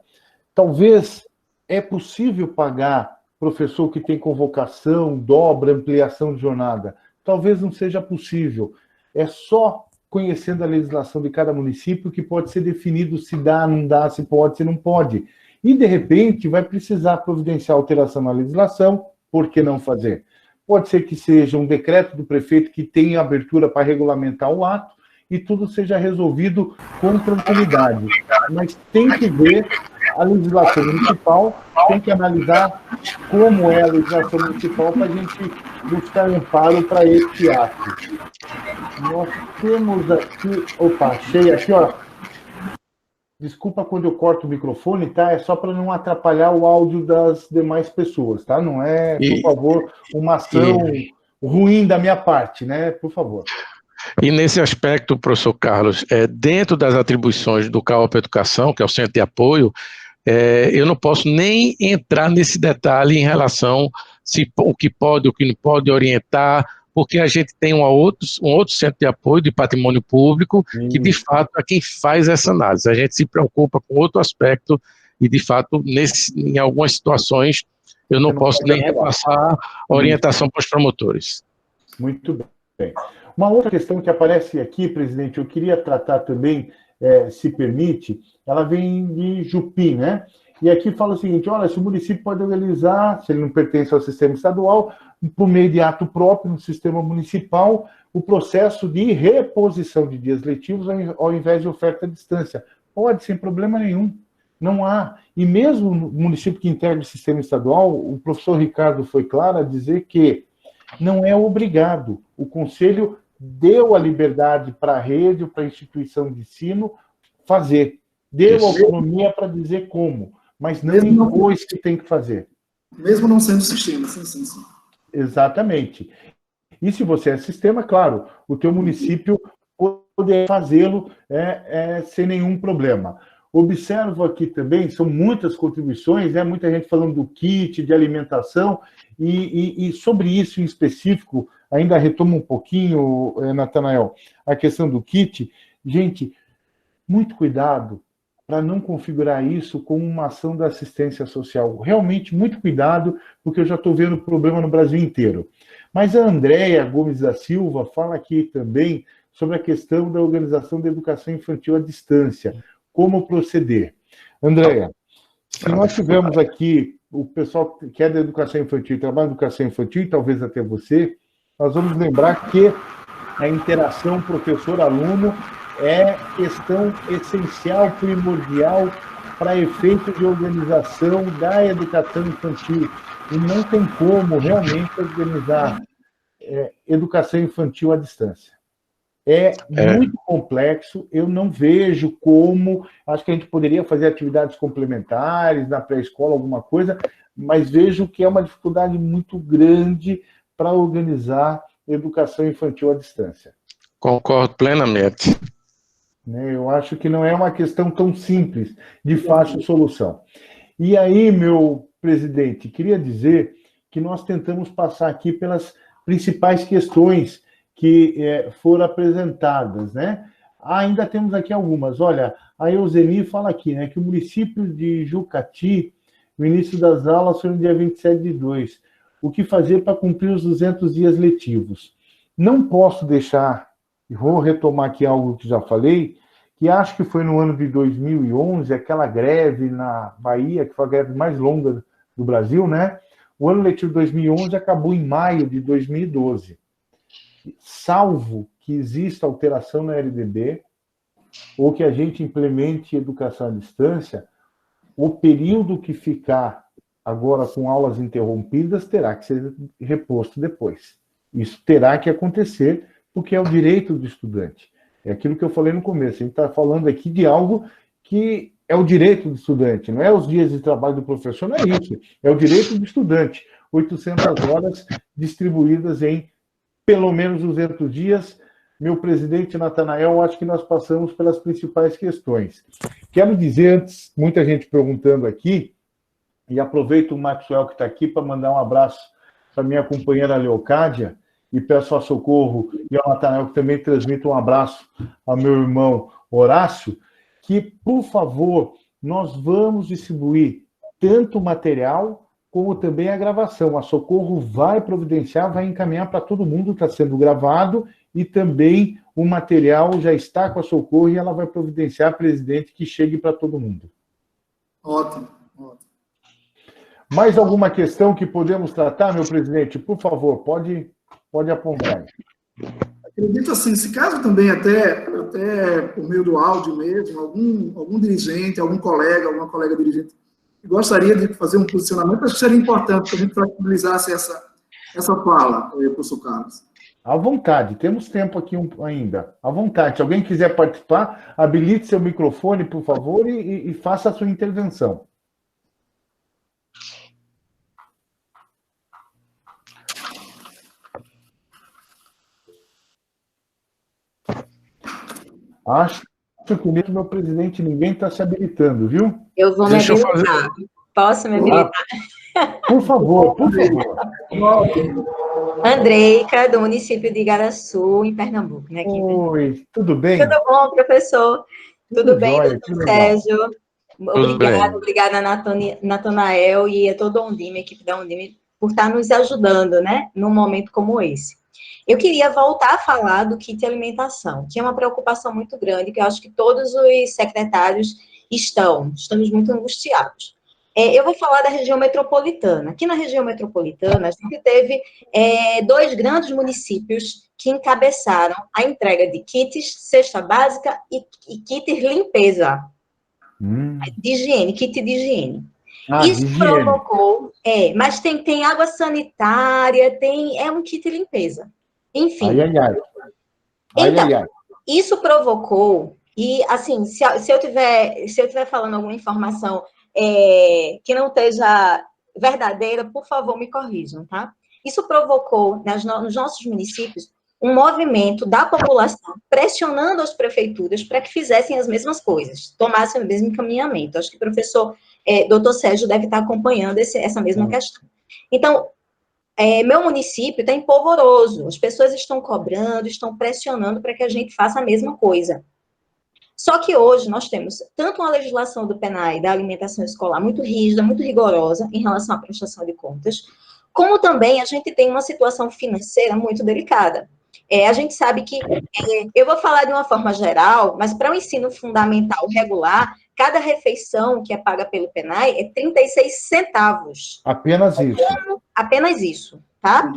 talvez é possível pagar professor que tem convocação, dobra, ampliação de jornada. Talvez não seja possível. É só conhecendo a legislação de cada município que pode ser definido se dá, não dá, se pode, se não pode. E, de repente, vai precisar providenciar alteração na legislação, por que não fazer? Pode ser que seja um decreto do prefeito que tenha abertura para regulamentar o ato e tudo seja resolvido com tranquilidade. Mas tem que ver a legislação municipal, tem que analisar como é a legislação municipal para a gente buscar amparo para esse ato. Nós temos aqui... Opa, achei aqui, ó. Desculpa quando eu corto o microfone, tá? É só para não atrapalhar o áudio das demais pessoas, tá? Não é, por favor, uma ação ruim da minha parte, né? Por favor. E nesse aspecto, professor Carlos, dentro das atribuições do CAOP Educação, que é o Centro de Apoio, eu não posso nem entrar nesse detalhe em relação se o que pode, o que não pode orientar, porque a gente tem um outro centro de apoio de patrimônio público, que de fato é quem faz essa análise. A gente se preocupa com outro aspecto e, de fato, em algumas situações, eu não posso nem repassar a orientação para os promotores. Muito bem. Uma outra questão que aparece aqui, presidente, eu queria tratar também, se permite, ela vem de Jupi, né? E aqui fala o seguinte, olha, se o município pode organizar, se ele não pertence ao sistema estadual, por meio de ato próprio no sistema municipal, o processo de reposição de dias letivos ao invés de oferta à distância. Pode, sem problema nenhum. Não há. E mesmo no município que integra o sistema estadual, o professor Ricardo foi claro a dizer que não é obrigado. O Conselho deu a liberdade para a rede ou para a instituição de ensino fazer. Deu autonomia para dizer como, mas não impôs que tem que fazer. Mesmo não sendo sistema, sim. Exatamente. E se você é sistema, claro, o teu município poder fazê-lo sem nenhum problema. Observo aqui também, são muitas contribuições, né? Muita gente falando do kit, de alimentação, e sobre isso em específico, ainda retomo um pouquinho, Natanael, a questão do kit. Gente, muito cuidado para não configurar isso como uma ação da assistência social. Realmente, muito cuidado, porque eu já estou vendo problema no Brasil inteiro. Mas a Andréia Gomes da Silva fala aqui também sobre a questão da organização da educação infantil à distância. Como proceder? Andréia, se nós tivermos aqui o pessoal que é da educação infantil, trabalha na educação infantil, e talvez até você, nós vamos lembrar que a interação professor-aluno é questão essencial, primordial para efeito de organização da educação infantil. E não tem como realmente organizar educação infantil à distância. É muito complexo, eu não vejo como... Acho que a gente poderia fazer atividades complementares na pré-escola, alguma coisa, mas vejo que é uma dificuldade muito grande para organizar educação infantil à distância. Concordo plenamente. Eu acho que não é uma questão tão simples, de fácil solução. E aí, meu presidente, queria dizer que nós tentamos passar aqui pelas principais questões que foram apresentadas, né? Ainda temos aqui algumas. Olha, a Euseni fala aqui, né, que o município de Jucati, o início das aulas foi no dia 27/2. O que fazer para cumprir os 200 dias letivos? Não posso deixar... Vou retomar aqui algo que já falei, que acho que foi no ano de 2011, aquela greve na Bahia, que foi a greve mais longa do Brasil, né? O ano letivo de 2011 acabou em maio de 2012. Salvo que exista alteração na LDB, ou que a gente implemente educação à distância, o período que ficar agora com aulas interrompidas terá que ser reposto depois. Isso terá que acontecer, porque é o direito do estudante. É aquilo que eu falei no começo, a gente está falando aqui de algo que é o direito do estudante, não é os dias de trabalho do professor, não é isso, é o direito do estudante. 800 horas distribuídas em pelo menos 200 dias. Meu presidente Natanael, acho que nós passamos pelas principais questões. Quero dizer, antes, muita gente perguntando aqui, e aproveito o Maxwell que está aqui para mandar um abraço para minha companheira Leocádia, e peço a Socorro e ao Natanael que também transmitam um abraço ao meu irmão Horácio, que, por favor, nós vamos distribuir tanto o material como também a gravação. A Socorro vai providenciar, vai encaminhar para todo mundo, está sendo gravado, e também o material já está com a Socorro e ela vai providenciar, presidente, que chegue para todo mundo. Ótimo, ótimo. Mais alguma questão que podemos tratar, meu presidente? Por favor, pode apontar. Acredito assim, se caso também até por meio do áudio mesmo, algum dirigente, alguma colega dirigente, que gostaria de fazer um posicionamento, acho que seria importante que a gente flexibilizasse essa fala, professor Carlos. À vontade, temos tempo aqui ainda. À vontade. Se alguém quiser participar, habilite seu microfone, por favor, e faça a sua intervenção. Acho que nesse meu presidente ninguém está se habilitando, viu? Eu vou me habilitar. Posso me habilitar? Por favor, por favor. Andreica, do município de Igaraçu, em Pernambuco, né? Oi, tudo bem? Tudo bom, professor? Tudo bem, jóia, doutor Sérgio? Obrigada, Natanael e a toda a Undime, a equipe da Undime, por estar nos ajudando, né? Num momento como esse. Eu queria voltar a falar do kit alimentação, que é uma preocupação muito grande, que eu acho que todos os secretários estamos muito angustiados. Eu vou falar da região metropolitana. Aqui na região metropolitana, a gente teve 2 grandes municípios que encabeçaram a entrega de kits, cesta básica e kits limpeza, de higiene, kit de higiene. Isso provocou, mas tem água sanitária, é um kit limpeza. Enfim. Isso provocou, e assim, se eu tiver falando alguma informação que não esteja verdadeira, por favor, me corrijam, tá? Isso provocou, nos nossos municípios, um movimento da população pressionando as prefeituras para que fizessem as mesmas coisas, tomassem o mesmo encaminhamento. Acho que o professor doutor Sérgio deve estar acompanhando essa mesma questão. Então, meu município está empolvoroso, as pessoas estão cobrando, estão pressionando para que a gente faça a mesma coisa. Só que hoje nós temos tanto uma legislação do PNAE, da alimentação escolar, muito rígida, muito rigorosa em relação à prestação de contas, como também a gente tem uma situação financeira muito delicada. A gente sabe que, eu vou falar de uma forma geral, mas para o ensino fundamental regular, cada refeição que é paga pelo PNAE é 36 centavos. Apenas isso. Apenas isso, tá?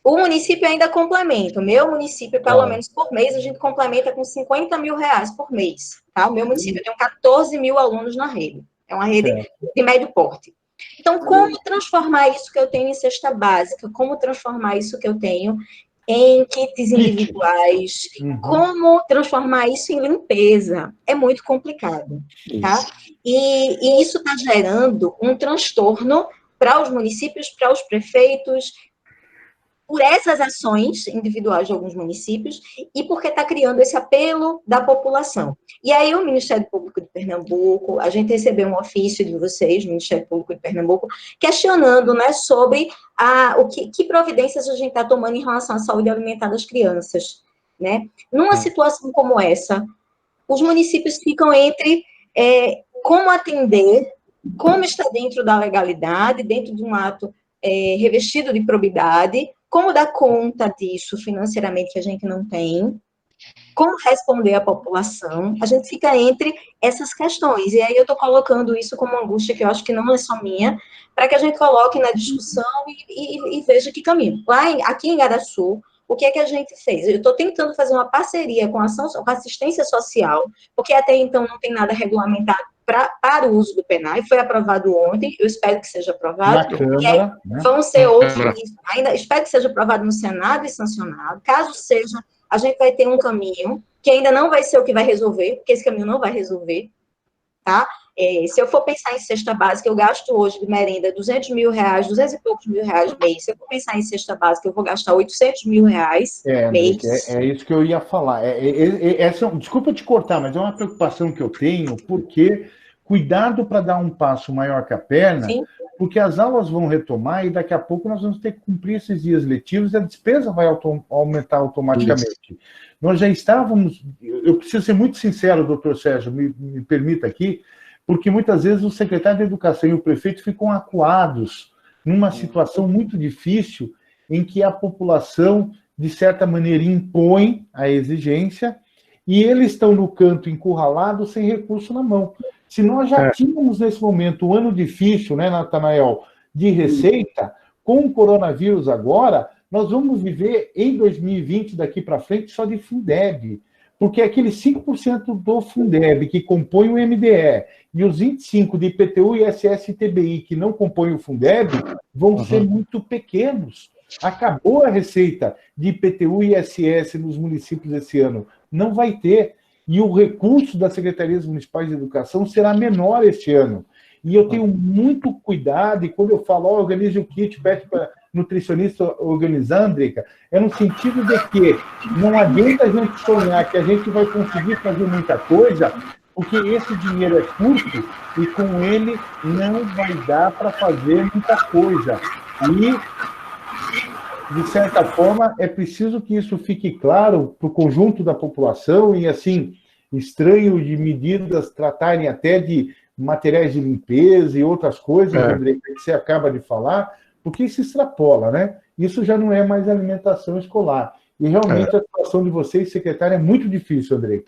O município ainda complementa. O meu município, pelo menos por mês, a gente complementa com 50 mil reais por mês, tá? O meu município tem 14 mil alunos na rede. É uma rede de médio porte. Então, como transformar isso que eu tenho em cesta básica? Como transformar isso que eu tenho em kits individuais? Como transformar isso em limpeza? É muito complicado, tá? E isso está gerando um transtorno para os municípios, para os prefeitos, por essas ações individuais de alguns municípios e porque está criando esse apelo da população. E aí o Ministério Público de Pernambuco, a gente recebeu um ofício de vocês, Ministério Público de Pernambuco, questionando, né, sobre que providências a gente está tomando em relação à saúde alimentar das crianças, né? Numa situação como essa, os municípios ficam entre como atender, como está dentro da legalidade, dentro de um ato revestido de probidade, como dar conta disso financeiramente que a gente não tem, como responder à população, a gente fica entre essas questões. E aí eu estou colocando isso como angústia, que eu acho que não é só minha, para que a gente coloque na discussão e veja que caminho. Aqui em Igaraçu, o que é que a gente fez? Eu estou tentando fazer uma parceria com a assistência social, porque até então não tem nada regulamentado para o uso do PNAE, foi aprovado ontem, eu espero que seja aprovado. Na Câmara, né? Vão ser outros, ainda espero que seja aprovado no Senado e sancionado. Caso seja, a gente vai ter um caminho, que ainda não vai ser o que vai resolver, porque esse caminho não vai resolver, tá? Se eu for pensar em cesta básica, eu gasto hoje de merenda 200 mil reais, 200 e poucos mil reais mês. Se eu for pensar em cesta básica, eu vou gastar 800 mil reais mês. É isso que eu ia falar. Desculpa te cortar, mas é uma preocupação que eu tenho, porque cuidado para dar um passo maior que a perna, sim, porque as aulas vão retomar e daqui a pouco nós vamos ter que cumprir esses dias letivos e a despesa vai aumentar automaticamente. Isso. Nós já estávamos, eu preciso ser muito sincero, doutor Sérgio, me permita aqui, porque muitas vezes o secretário de Educação e o prefeito ficam acuados numa situação muito difícil em que a população, de certa maneira, impõe a exigência e eles estão no canto encurralados sem recurso na mão. Se nós já tínhamos, nesse momento, um ano difícil, né, Natanael, de receita, com o coronavírus agora, nós vamos viver em 2020, daqui para frente, só de Fundeb. Porque aqueles 5% do Fundeb que compõe o MDE e os 25% de IPTU, ISS e TBI que não compõem o Fundeb vão ser muito pequenos. Acabou a receita de IPTU e ISS nos municípios esse ano. Não vai ter. E o recurso das secretarias municipais de educação será menor este ano. E eu tenho muito cuidado, e quando eu falo, organize o kit, pede para nutricionista organizar, Andrica, é no sentido de que não adianta a gente sonhar que a gente vai conseguir fazer muita coisa, porque esse dinheiro é curto e com ele não vai dar para fazer muita coisa. E, de certa forma, é preciso que isso fique claro para o conjunto da população e, assim, estranho de medidas tratarem até de materiais de limpeza e outras coisas, André, que você acaba de falar, porque isso extrapola, né? Isso já não é mais alimentação escolar. E realmente a situação de vocês, secretária, é muito difícil, André.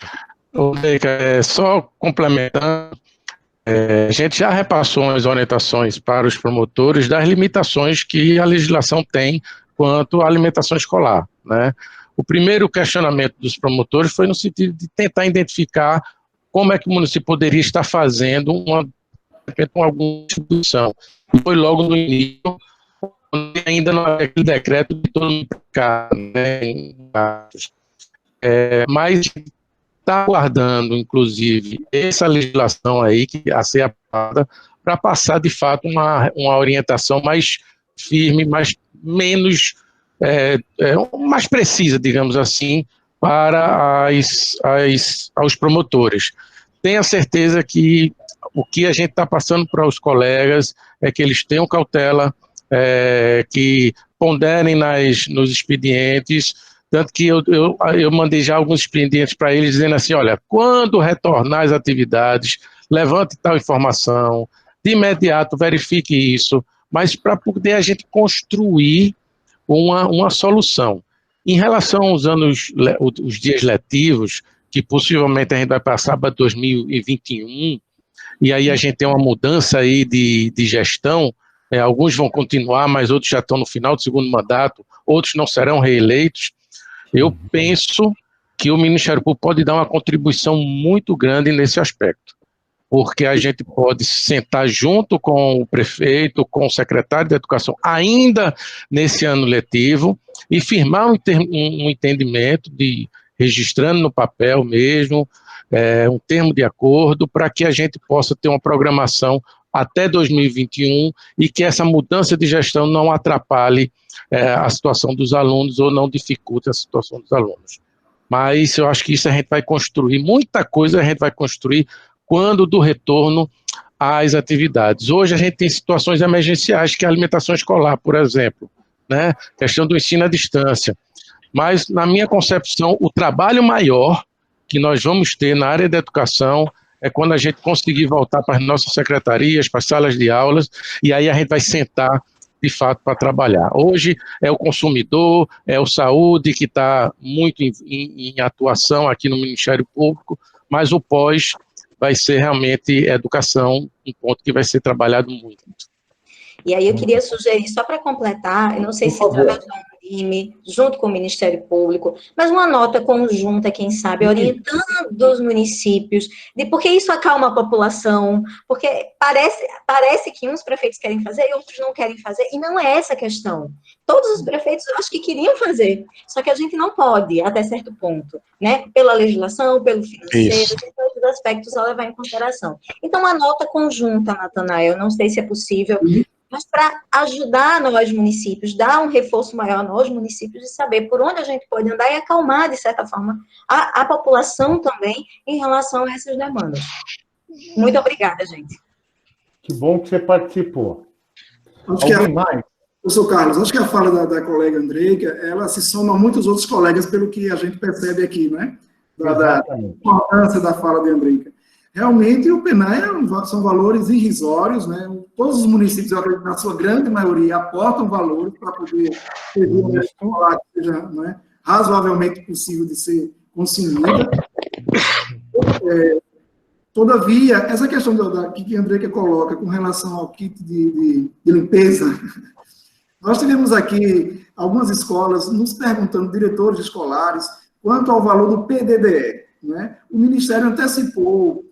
André, só complementando, a gente já repassou as orientações para os promotores das limitações que a legislação tem quanto à alimentação escolar, né? O primeiro questionamento dos promotores foi no sentido de tentar identificar como é que o município poderia estar fazendo alguma distribuição. Foi logo no início, ainda não havia aquele decreto de todo mundo, né? Mas está aguardando, inclusive, essa legislação aí a ser aprovada para passar, de fato, uma orientação mais firme, menos precisa, digamos assim, para aos promotores. Tenha certeza que o que a gente está passando para os colegas é que eles tenham cautela, que ponderem nos expedientes, tanto que eu mandei já alguns expedientes para eles dizendo assim, olha, quando retornar às atividades, levante tal informação, de imediato verifique isso, mas para poder a gente construir uma solução. Em relação aos os dias letivos, que possivelmente a gente vai passar para 2021, e aí a gente tem uma mudança aí de gestão, alguns vão continuar, mas outros já estão no final do segundo mandato, outros não serão reeleitos. Eu penso que o Ministério Público pode dar uma contribuição muito grande nesse aspecto, porque a gente pode sentar junto com o prefeito, com o secretário de Educação, ainda nesse ano letivo, e firmar um entendimento, registrando no papel mesmo, um termo de acordo, para que a gente possa ter uma programação até 2021 e que essa mudança de gestão não atrapalhe a situação dos alunos ou não dificulte a situação dos alunos. Mas eu acho que isso a gente vai construir, muita coisa a gente vai construir quando do retorno às atividades. Hoje a gente tem situações emergenciais, que é a alimentação escolar, por exemplo, né? Questão do ensino à distância. Mas, na minha concepção, o trabalho maior que nós vamos ter na área da educação é quando a gente conseguir voltar para as nossas secretarias, para as salas de aulas, e aí a gente vai sentar, de fato, para trabalhar. Hoje é o consumidor, é o saúde, que está muito em atuação aqui no Ministério Público, mas o pós vai ser realmente educação, um ponto que vai ser trabalhado muito. E aí eu queria sugerir, só para completar, eu não sei se através de um time, junto com o Ministério Público, mas uma nota conjunta, quem sabe, orientando os municípios, de porque isso acalma a população, porque parece que uns prefeitos querem fazer e outros não querem fazer, e não é essa a questão. Todos os prefeitos, eu acho que queriam fazer, só que a gente não pode, até certo ponto, né? Pela legislação, pelo financeiro, tem todos os aspectos a levar em consideração. Então, uma nota conjunta, Natanael, não sei se é possível, mas para ajudar nós municípios, dar um reforço maior a nós municípios de saber por onde a gente pode andar e acalmar, de certa forma, a população também em relação a essas demandas. Muito obrigada, gente. Que bom que você participou. Acho Alguém mais? Professor Carlos, acho que a fala da colega Andreica, ela se soma a muitos outros colegas, pelo que a gente percebe aqui, né? Da importância da fala de Andreica. realmente o PENAE são valores irrisórios, né? Todos os municípios, eu acredito, na sua grande maioria, aportam valores para poder ter uma escola que seja, né, razoavelmente possível de ser consumida. Todavia, essa questão que a André coloca com relação ao kit de limpeza, nós tivemos aqui algumas escolas nos perguntando, diretores escolares, quanto ao valor do PDDE. Né? O Ministério antecipou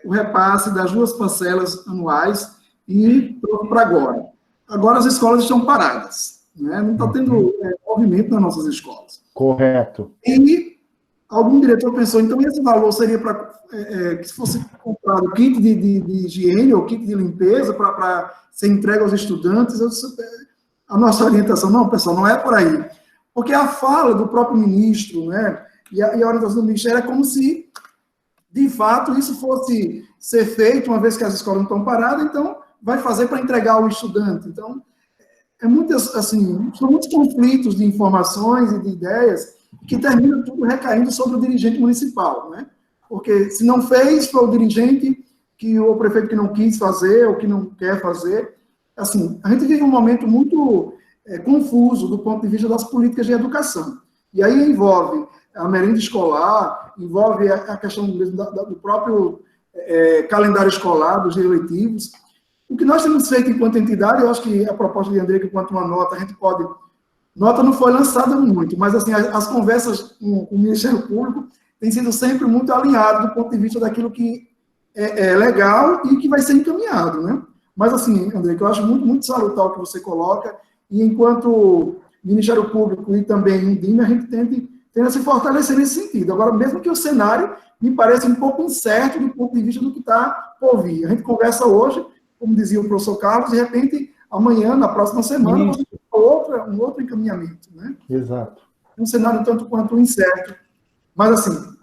o repasse das 2 parcelas anuais e pronto para agora. Agora as escolas estão paradas. Né? Não está tendo movimento nas nossas escolas. Correto. E algum diretor pensou, então esse valor seria para que se fosse comprado kit de higiene ou kit de limpeza para ser entregue aos estudantes. A nossa orientação, não, pessoal, não é por aí. Porque a fala do próprio ministro, né, e a orientação do ministério é como se, de fato, isso fosse ser feito, uma vez que as escolas não estão paradas, então vai fazer para entregar ao estudante. Então, são muitos conflitos de informações e de ideias que terminam tudo recaindo sobre o dirigente municipal, né? Porque se não fez, foi o dirigente o prefeito que não quis fazer, ou que não quer fazer. Assim, a gente vive um momento muito confuso do ponto de vista das políticas de educação. E aí envolve a merenda escolar, envolve a questão do próprio calendário escolar, dos letivos. O que nós temos feito enquanto entidade, eu acho que a proposta de André, que quanto uma nota, a gente pode... Nota não foi lançada muito, mas assim, as conversas com o Ministério Público têm sido sempre muito alinhadas do ponto de vista daquilo que é legal e que vai ser encaminhado, né? Mas assim, André, que eu acho muito, muito salutar o que você coloca, e enquanto Ministério Público e também INDIME, a gente tenta se fortalecer nesse sentido. Agora, mesmo que o cenário me parece um pouco incerto do ponto de vista do que está por vir. A gente conversa hoje, como dizia o professor Carlos, de repente, amanhã, na próxima semana, você tem um outro encaminhamento, né? Exato. Um cenário tanto quanto incerto. Mas, assim,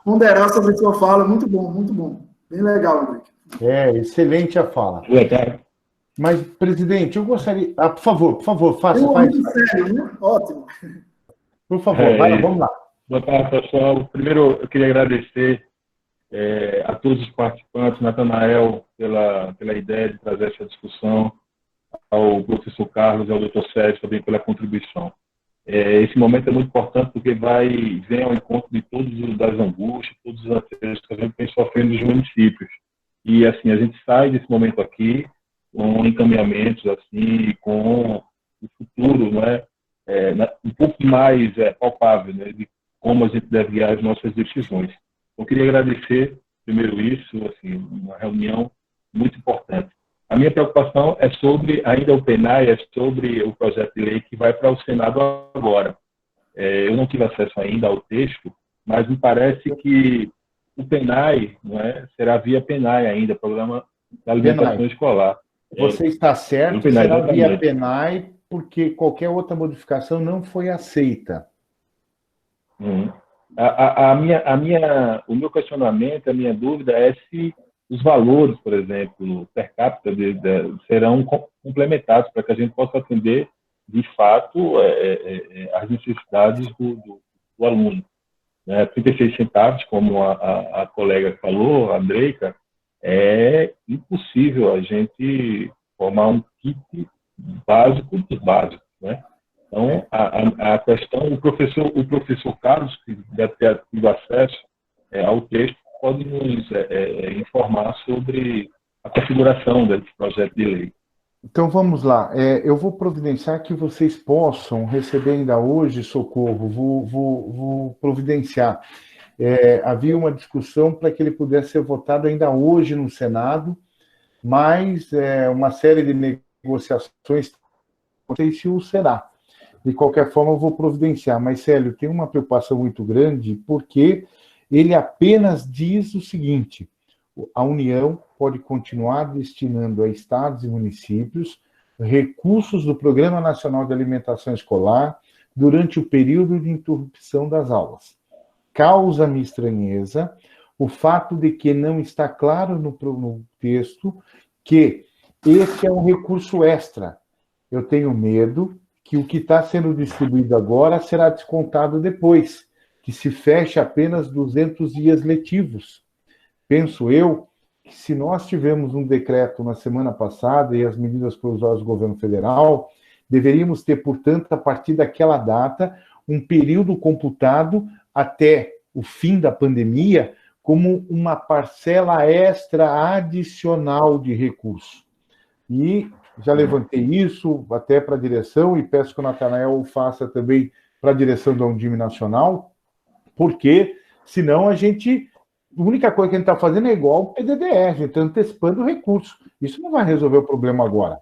ponderar sobre a sua fala, muito bom, muito bom. Bem legal, André. Excelente a fala. Mas, presidente, eu gostaria... por favor, faça. Muito sério, né? Ótimo. Por favor, vamos lá. Boa tarde, pessoal. Primeiro, eu queria agradecer a todos os participantes, Natanael, pela ideia de trazer essa discussão, ao professor Carlos e ao doutor Sérgio também pela contribuição. Esse momento é muito importante porque vem ao encontro de todas as angústias, todos os anseios que a gente vem sofrendo nos municípios. E, assim, a gente sai desse momento aqui com encaminhamentos, assim, com o futuro, não é? Um pouco mais palpável, né, de como a gente deve guiar as nossas decisões. Eu queria agradecer, primeiro isso, assim, uma reunião muito importante. A minha preocupação é sobre, ainda o PENAE, é sobre o projeto de lei que vai para o Senado agora. Eu não tive acesso ainda ao texto, mas me parece que o PENAE, não é, será via PENAE ainda, Programa da Alimentação Escolar. Você está certo, PENAE, será via exatamente. PENAE, porque qualquer outra modificação não foi aceita. O meu questionamento, a minha dúvida é se os valores, por exemplo, per capita, serão complementados para que a gente possa atender, de fato, as necessidades do aluno. 36 centavos, como a colega falou, a Andreica, é impossível a gente formar um kit básico dos básicos, né? Então, a questão, o professor Carlos, que deve ter tido acesso ao texto, pode nos informar sobre a configuração desse projeto de lei. Então, vamos lá. Eu vou providenciar que vocês possam receber ainda hoje, Socorro, vou providenciar. Havia uma discussão para que ele pudesse ser votado ainda hoje no Senado, mas uma série de negociações, não sei se o será. De qualquer forma, eu vou providenciar. Mas, Célio, tem uma preocupação muito grande, porque ele apenas diz o seguinte: a União pode continuar destinando a estados e municípios recursos do Programa Nacional de Alimentação Escolar durante o período de interrupção das aulas. Causa-me estranheza o fato de que não está claro no texto que esse é um recurso extra. Eu tenho medo que o que está sendo distribuído agora será descontado depois. que se feche apenas 200 dias letivos. Penso eu que se nós tivemos um decreto na semana passada e as medidas provisórias do governo federal, deveríamos ter, portanto, a partir daquela data, um período computado até o fim da pandemia como uma parcela extra adicional de recurso. E já levantei isso até para a direção e peço que o Natanael faça também para a direção da Undime Nacional, porque senão a única coisa que a gente está fazendo é igual o PDDR, a gente está antecipando o recurso. Isso não vai resolver o problema agora.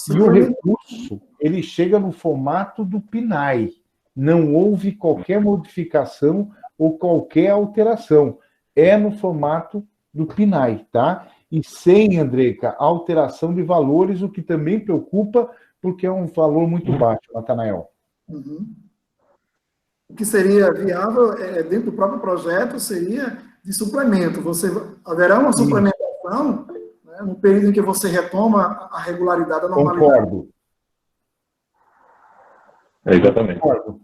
E o recurso, ele chega no formato do PNAE. Não houve qualquer modificação ou qualquer alteração. É no formato do PNAE, tá? E sem, Andreca, alteração de valores, o que também preocupa, porque é um valor muito baixo, Natanael. Uhum. O que seria viável, dentro do próprio projeto, seria de suplemento. Haverá uma suplementação, né, no período em que você retoma a regularidade, a normalidade. Concordo. Exatamente. Concordo.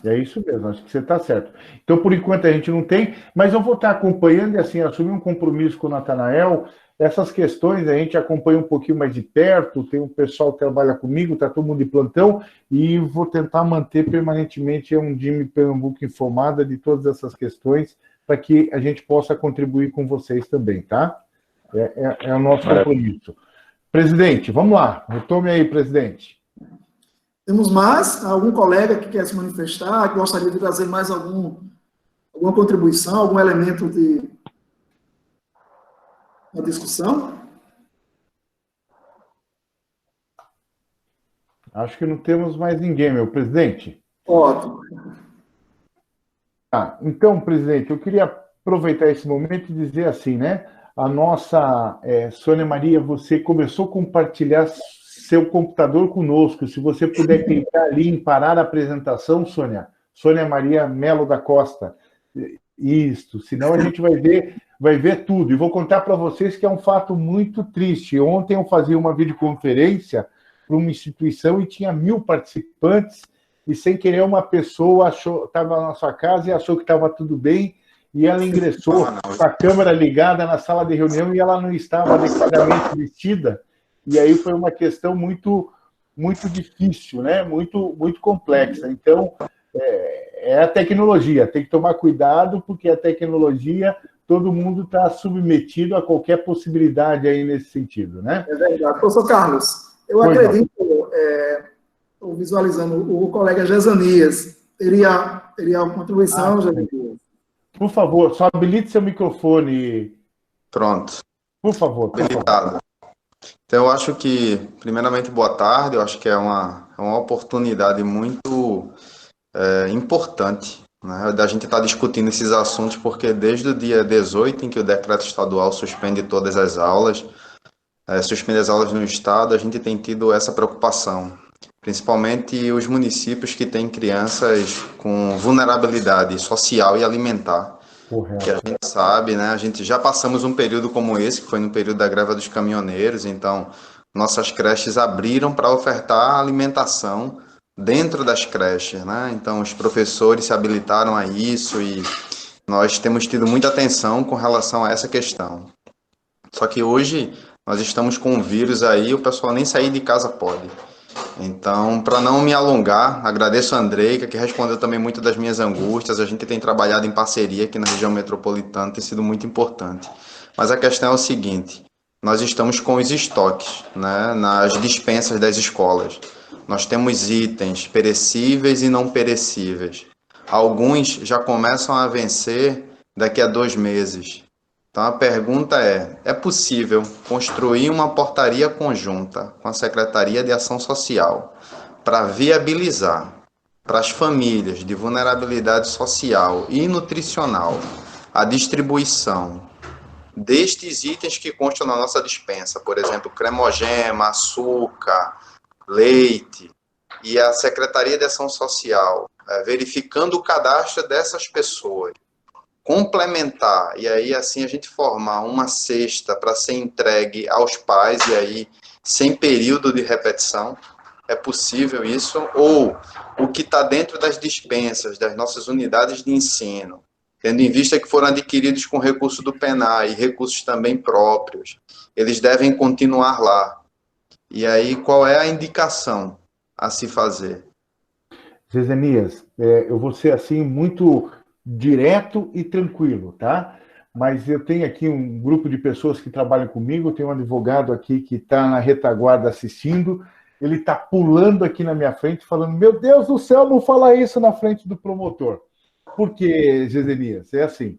É isso mesmo, acho que você está certo. Então, por enquanto, a gente não tem, mas eu vou estar acompanhando e, assim, assumir um compromisso com o Natanael. Essas questões a gente acompanha um pouquinho mais de perto, tem um pessoal que trabalha comigo, está todo mundo de plantão, e vou tentar manter permanentemente a Undime Pernambuco informada de todas essas questões, para que a gente possa contribuir com vocês também, tá? É o nosso compromisso. Presidente, vamos lá, retome aí, presidente. Temos mais? Algum colega que quer se manifestar, que gostaria de trazer mais alguma contribuição, algum elemento de uma discussão? Acho que não temos mais ninguém, meu presidente. Ótimo. Então, presidente, eu queria aproveitar esse momento e dizer assim, né? A nossa Sônia Maria, você começou a compartilhar seu computador conosco. Se você puder clicar ali em parar a apresentação, Sônia Maria Melo da Costa. Isso, senão a gente vai ver tudo. E vou contar para vocês que é um fato muito triste. Ontem eu fazia uma videoconferência para uma instituição e tinha 1000 participantes e, sem querer, uma pessoa estava na sua casa e achou que estava tudo bem e ela ingressou com a câmera ligada na sala de reunião e ela não estava adequadamente vestida. E aí foi uma questão muito, muito difícil, né? Muito, muito complexa. Então, é a tecnologia. Tem que tomar cuidado, porque a tecnologia, todo mundo está submetido a qualquer possibilidade aí nesse sentido, né? É verdade. Professor Carlos, eu acredito, estou visualizando, o colega Gesanias teria uma contribuição, Gesanias. Por favor, só habilite seu microfone. Pronto. Por favor. Habilitado. Então, eu acho que, primeiramente, boa tarde. Eu acho que é uma oportunidade muito importante, né, da gente estar discutindo esses assuntos, porque desde o dia 18, em que o decreto estadual suspende todas as aulas, suspende as aulas no estado, a gente tem tido essa preocupação, principalmente os municípios que têm crianças com vulnerabilidade social e alimentar. Correto. Que a gente sabe, né? A gente já passamos um período como esse, que foi no período da greve dos caminhoneiros, então nossas creches abriram para ofertar alimentação dentro das creches, né? Então os professores se habilitaram a isso e nós temos tido muita atenção com relação a essa questão. Só que hoje nós estamos com um vírus aí, o pessoal nem sair de casa pode. Então, para não me alongar, agradeço a Andreika, que respondeu também muito das minhas angústias. A gente tem trabalhado em parceria aqui na região metropolitana, tem sido muito importante. Mas a questão é o seguinte, nós estamos com os estoques, né, nas dispensas das escolas. Nós temos itens perecíveis e não perecíveis. Alguns já começam a vencer daqui a 2 meses. Então a pergunta é possível construir uma portaria conjunta com a Secretaria de Ação Social para viabilizar para as famílias de vulnerabilidade social e nutricional a distribuição destes itens que constam na nossa dispensa, por exemplo, cremogema, açúcar, leite, e a Secretaria de Ação Social verificando o cadastro dessas pessoas, complementar, e aí assim a gente formar uma cesta para ser entregue aos pais, e aí sem período de repetição, É possível isso? Ou o que está dentro das dispensas das nossas unidades de ensino, tendo em vista que foram adquiridos com recurso do PENAI e recursos também próprios, eles devem continuar lá? E aí, qual é a indicação a se fazer? Zezenias, eu vou ser assim muito direto e tranquilo, tá? Mas eu tenho aqui um grupo de pessoas que trabalham comigo, tem um advogado aqui que está na retaguarda assistindo, ele está pulando aqui na minha frente, falando, meu Deus do céu, não fala isso na frente do promotor. Por quê, Zezenias? É assim,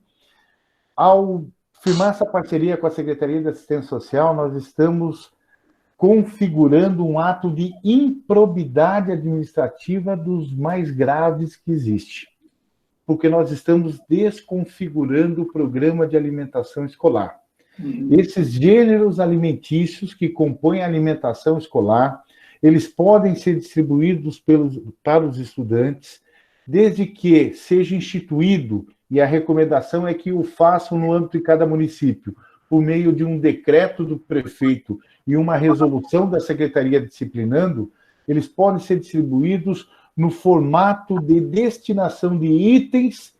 ao firmar essa parceria com a Secretaria de Assistência Social, nós estamos configurando um ato de improbidade administrativa dos mais graves que existe. Porque nós estamos desconfigurando o programa de alimentação escolar. Esses gêneros alimentícios que compõem a alimentação escolar, eles podem ser distribuídos para os estudantes, desde que seja instituído, e a recomendação é que o façam no âmbito de cada município, por meio de um decreto do prefeito e uma resolução da Secretaria disciplinando, eles podem ser distribuídos no formato de destinação de itens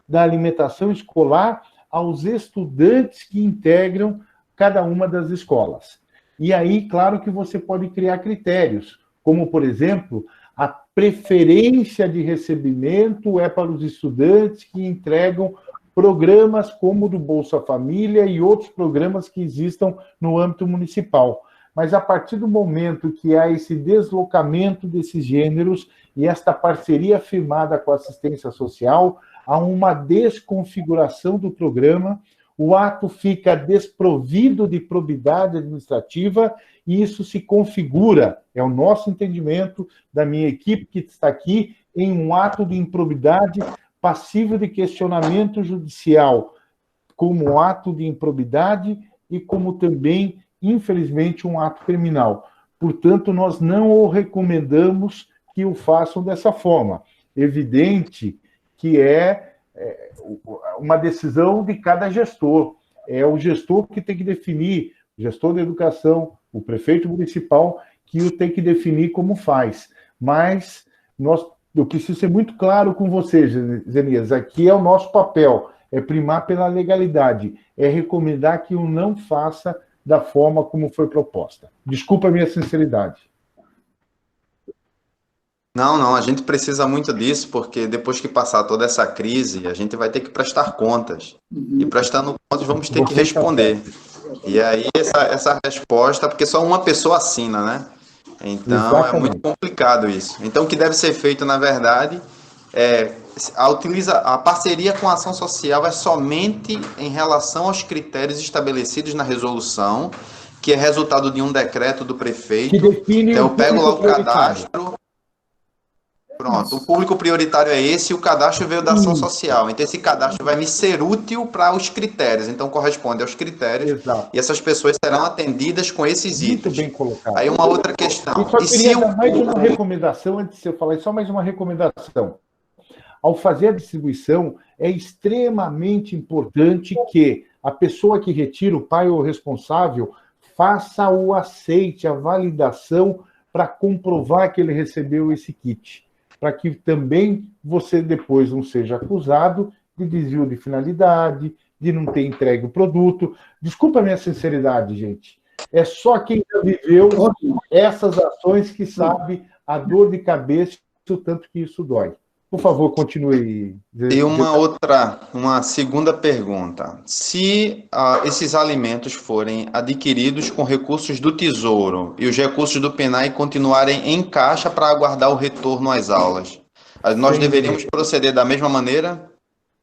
da alimentação escolar aos estudantes que integram cada uma das escolas. E aí, claro que você pode criar critérios, como, por exemplo, a preferência de recebimento é para os estudantes que entregam programas como o do Bolsa Família e outros programas que existam no âmbito municipal. Mas a partir do momento que há esse deslocamento desses gêneros e esta parceria firmada com a assistência social, há uma desconfiguração do programa, o ato fica desprovido de probidade administrativa e isso se configura, é o nosso entendimento da minha equipe que está aqui, em um ato de improbidade passível de questionamento judicial, como ato de improbidade e como também, infelizmente, um ato criminal. Portanto, nós não o recomendamos que o façam dessa forma. Evidente que é uma decisão de cada gestor. É o gestor que tem que definir, o gestor da educação, o prefeito municipal, que o tem que definir como faz. Mas eu preciso ser muito claro com você, Zenias, aqui é o nosso papel, é primar pela legalidade, é recomendar que o não faça da forma como foi proposta. Desculpa a minha sinceridade. Não, a gente precisa muito disso, porque depois que passar toda essa crise, a gente vai ter que prestar contas. E prestando contas, vamos ter que responder. E aí, essa resposta, porque só uma pessoa assina, né? Então, exatamente. É muito complicado isso. Então, o que deve ser feito, na verdade, a parceria com a ação social é somente em relação aos critérios estabelecidos na resolução, que é resultado de um decreto do prefeito. Que define então, eu pego lá o cadastro. Pronto, o público prioritário é esse e o cadastro veio da ação social. Então, esse cadastro vai me ser útil para os critérios. Então, corresponde aos critérios. Exato. E essas pessoas serão atendidas com esses itens. Muito bem colocado. Aí, uma outra questão. Eu só queria dar mais uma recomendação, antes de eu falar, só mais uma recomendação. Ao fazer a distribuição, é extremamente importante que a pessoa que retira, o pai ou o responsável, faça o aceite, a validação para comprovar que ele recebeu esse kit. Para que também você depois não seja acusado de desvio de finalidade, de não ter entregue o produto. Desculpa a minha sinceridade, gente. É só quem já viveu essas ações que sabe a dor de cabeça, o tanto que isso dói. Por favor, continue. E uma segunda pergunta. Se esses alimentos forem adquiridos com recursos do Tesouro e os recursos do PENAI continuarem em caixa para aguardar o retorno às aulas, nós deveríamos proceder da mesma maneira?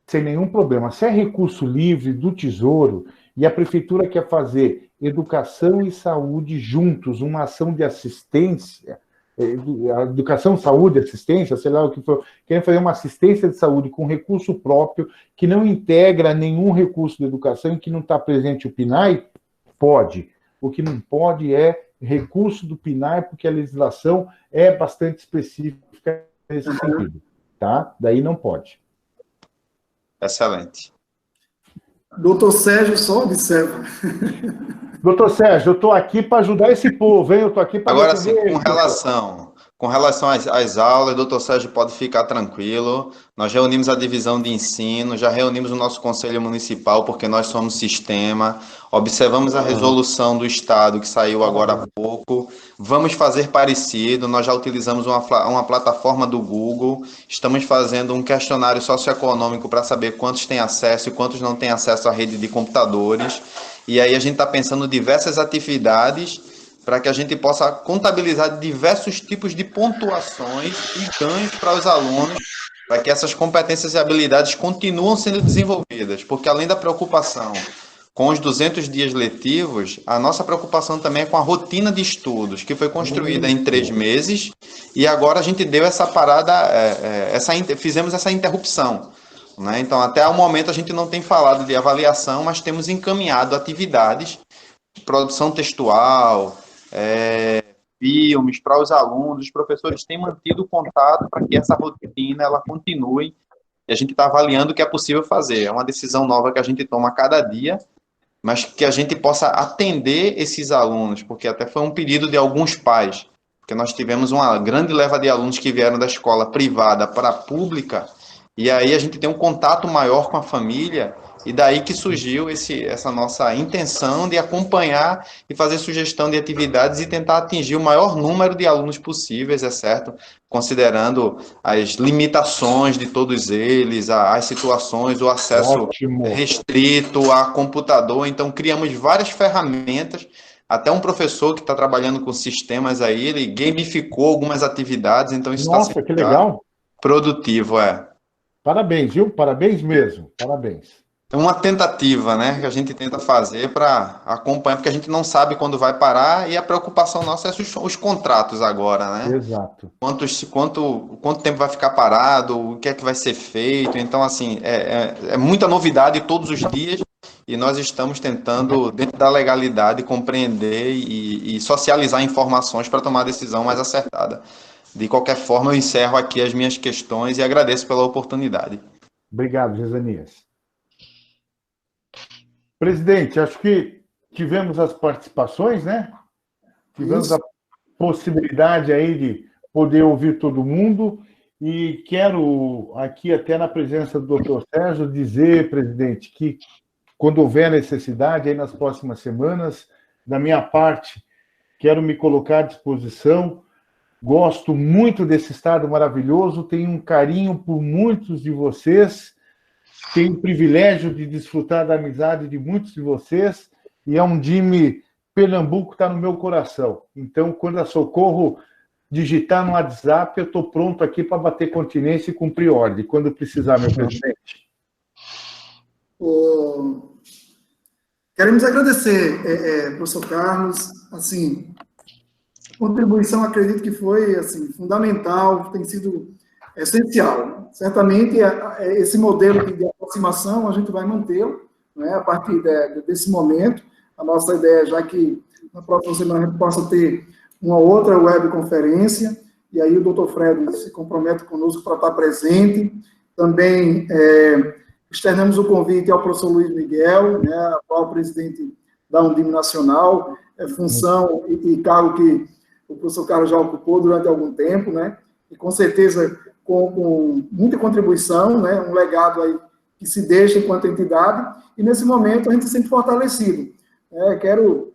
Sem nenhum problema. Se é recurso livre do Tesouro e a Prefeitura quer fazer educação e saúde juntos, uma ação de assistência, educação, saúde, assistência, sei lá o que for, querem fazer uma assistência de saúde com recurso próprio, que não integra nenhum recurso de educação e que não está presente o PNAE, pode. O que não pode é recurso do PNAE, porque a legislação é bastante específica nesse sentido, tá? Daí não pode. Excelente. Doutor Sérgio, só observa. Doutor Sérgio, eu estou aqui para ajudar esse povo, hein? Eu estou aqui para... Agora sim, com relação Com relação às aulas, o doutor Sérgio pode ficar tranquilo. Nós reunimos a divisão de ensino, já reunimos o nosso conselho municipal, porque nós somos sistema. Observamos a resolução do Estado, que saiu agora há pouco. Vamos fazer parecido. Nós já utilizamos uma plataforma do Google. Estamos fazendo um questionário socioeconômico para saber quantos têm acesso e quantos não têm acesso à rede de computadores. E aí a gente está pensando em diversas atividades para que a gente possa contabilizar diversos tipos de pontuações e ganhos para os alunos, para que essas competências e habilidades continuem sendo desenvolvidas, porque além da preocupação com os 200 dias letivos, a nossa preocupação também é com a rotina de estudos, que foi construída em 3 meses, e agora a gente deu essa parada, fizemos essa interrupção, né? Então, até o momento a gente não tem falado de avaliação, mas temos encaminhado atividades de produção textual, filmes para os alunos. Os professores têm mantido contato para que essa rotina ela continue, e a gente está avaliando o que é possível fazer. É uma decisão nova que a gente toma a cada dia, mas que a gente possa atender esses alunos, porque até foi um pedido de alguns pais, porque nós tivemos uma grande leva de alunos que vieram da escola privada para a pública, e aí a gente tem um contato maior com a família, e daí que surgiu essa nossa intenção de acompanhar e fazer sugestão de atividades e tentar atingir o maior número de alunos possíveis, é certo? Considerando as limitações de todos eles, as situações, o acesso restrito a computador. Então, criamos várias ferramentas. Até um professor que está trabalhando com sistemas aí, ele gamificou algumas atividades, então isso está sendo que legal. Produtivo, Parabéns, viu? Parabéns mesmo, parabéns. É uma tentativa, né, que a gente tenta fazer para acompanhar, porque a gente não sabe quando vai parar, e a preocupação nossa é os contratos agora, né? Exato. Quanto tempo vai ficar parado, o que é que vai ser feito. Então, assim, é muita novidade todos os dias, e nós estamos tentando, dentro da legalidade, compreender e socializar informações para tomar a decisão mais acertada. De qualquer forma, eu encerro aqui as minhas questões e agradeço pela oportunidade. Obrigado, Jezanias. Presidente, acho que tivemos as participações, né? Tivemos a possibilidade aí de poder ouvir todo mundo, e quero aqui, até na presença do doutor Sérgio, dizer, presidente, que quando houver necessidade, aí nas próximas semanas, da minha parte, quero me colocar à disposição. Gosto muito desse estado maravilhoso, tenho um carinho por muitos de vocês, tenho o privilégio de desfrutar da amizade de muitos de vocês, e é um time Pernambuco, está no meu coração. Então, quando a Socorro digitar no WhatsApp, eu estou pronto aqui para bater continência e cumprir ordem, quando precisar, meu presidente. Queremos agradecer, professor Carlos, assim, a contribuição, acredito que foi assim, fundamental, tem sido essencial. Certamente, esse modelo de aproximação, a gente vai mantê-lo, né, a partir desse momento. A nossa ideia é já que na próxima semana a gente possa ter uma outra webconferência, e aí o doutor Fred se compromete conosco para estar presente. Também externamos o convite ao professor Luiz Miguel, né, atual presidente da Undime Nacional, função e cargo que o professor Carlos já ocupou durante algum tempo, né, e com certeza com muita contribuição, né, um legado aí que se deixa enquanto entidade, e nesse momento a gente se sente fortalecido. Quero,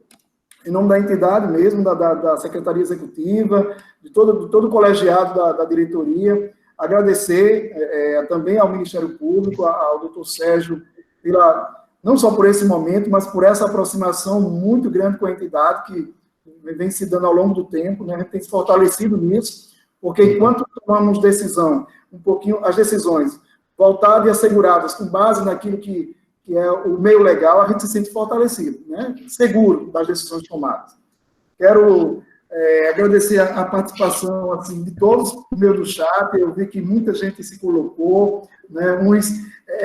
em nome da entidade mesmo, da Secretaria Executiva, de todo o colegiado da diretoria, agradecer também ao Ministério Público, ao doutor Sérgio, não só por esse momento, mas por essa aproximação muito grande com a entidade, que vem se dando ao longo do tempo, né? A gente tem se fortalecido nisso, porque enquanto tomamos decisão, as decisões voltadas e asseguradas com base naquilo que é o meio legal, a gente se sente fortalecido, né? Seguro das decisões tomadas. Quero agradecer a participação assim, de todos no meio do chat. Eu vi que muita gente se colocou, né? Uns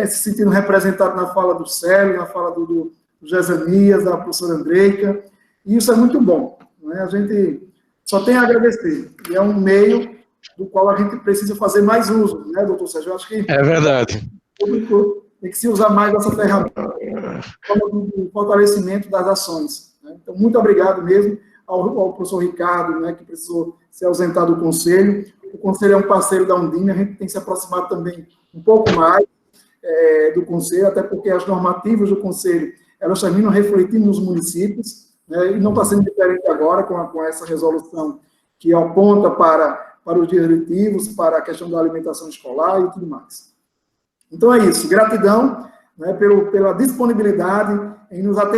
se sentindo representados na fala do Célio, na fala do Jezanias, da professora Andreica, e isso é muito bom, né? A gente só tem a agradecer, e é um meio do qual a gente precisa fazer mais uso, né, doutor Sérgio? Eu acho que é verdade. Tem que se usar mais essa ferramenta, como fortalecimento das ações, né? Então, muito obrigado mesmo ao professor Ricardo, né, que precisou se ausentar do Conselho. O Conselho é um parceiro da Undime, a gente tem se aproximado também um pouco mais do Conselho, até porque as normativas do Conselho, elas terminam refletindo nos municípios, né, e não está sendo diferente agora com essa resolução que aponta para os diretivos, para a questão da alimentação escolar e tudo mais. Então é isso, gratidão, né, pela disponibilidade em nos atender.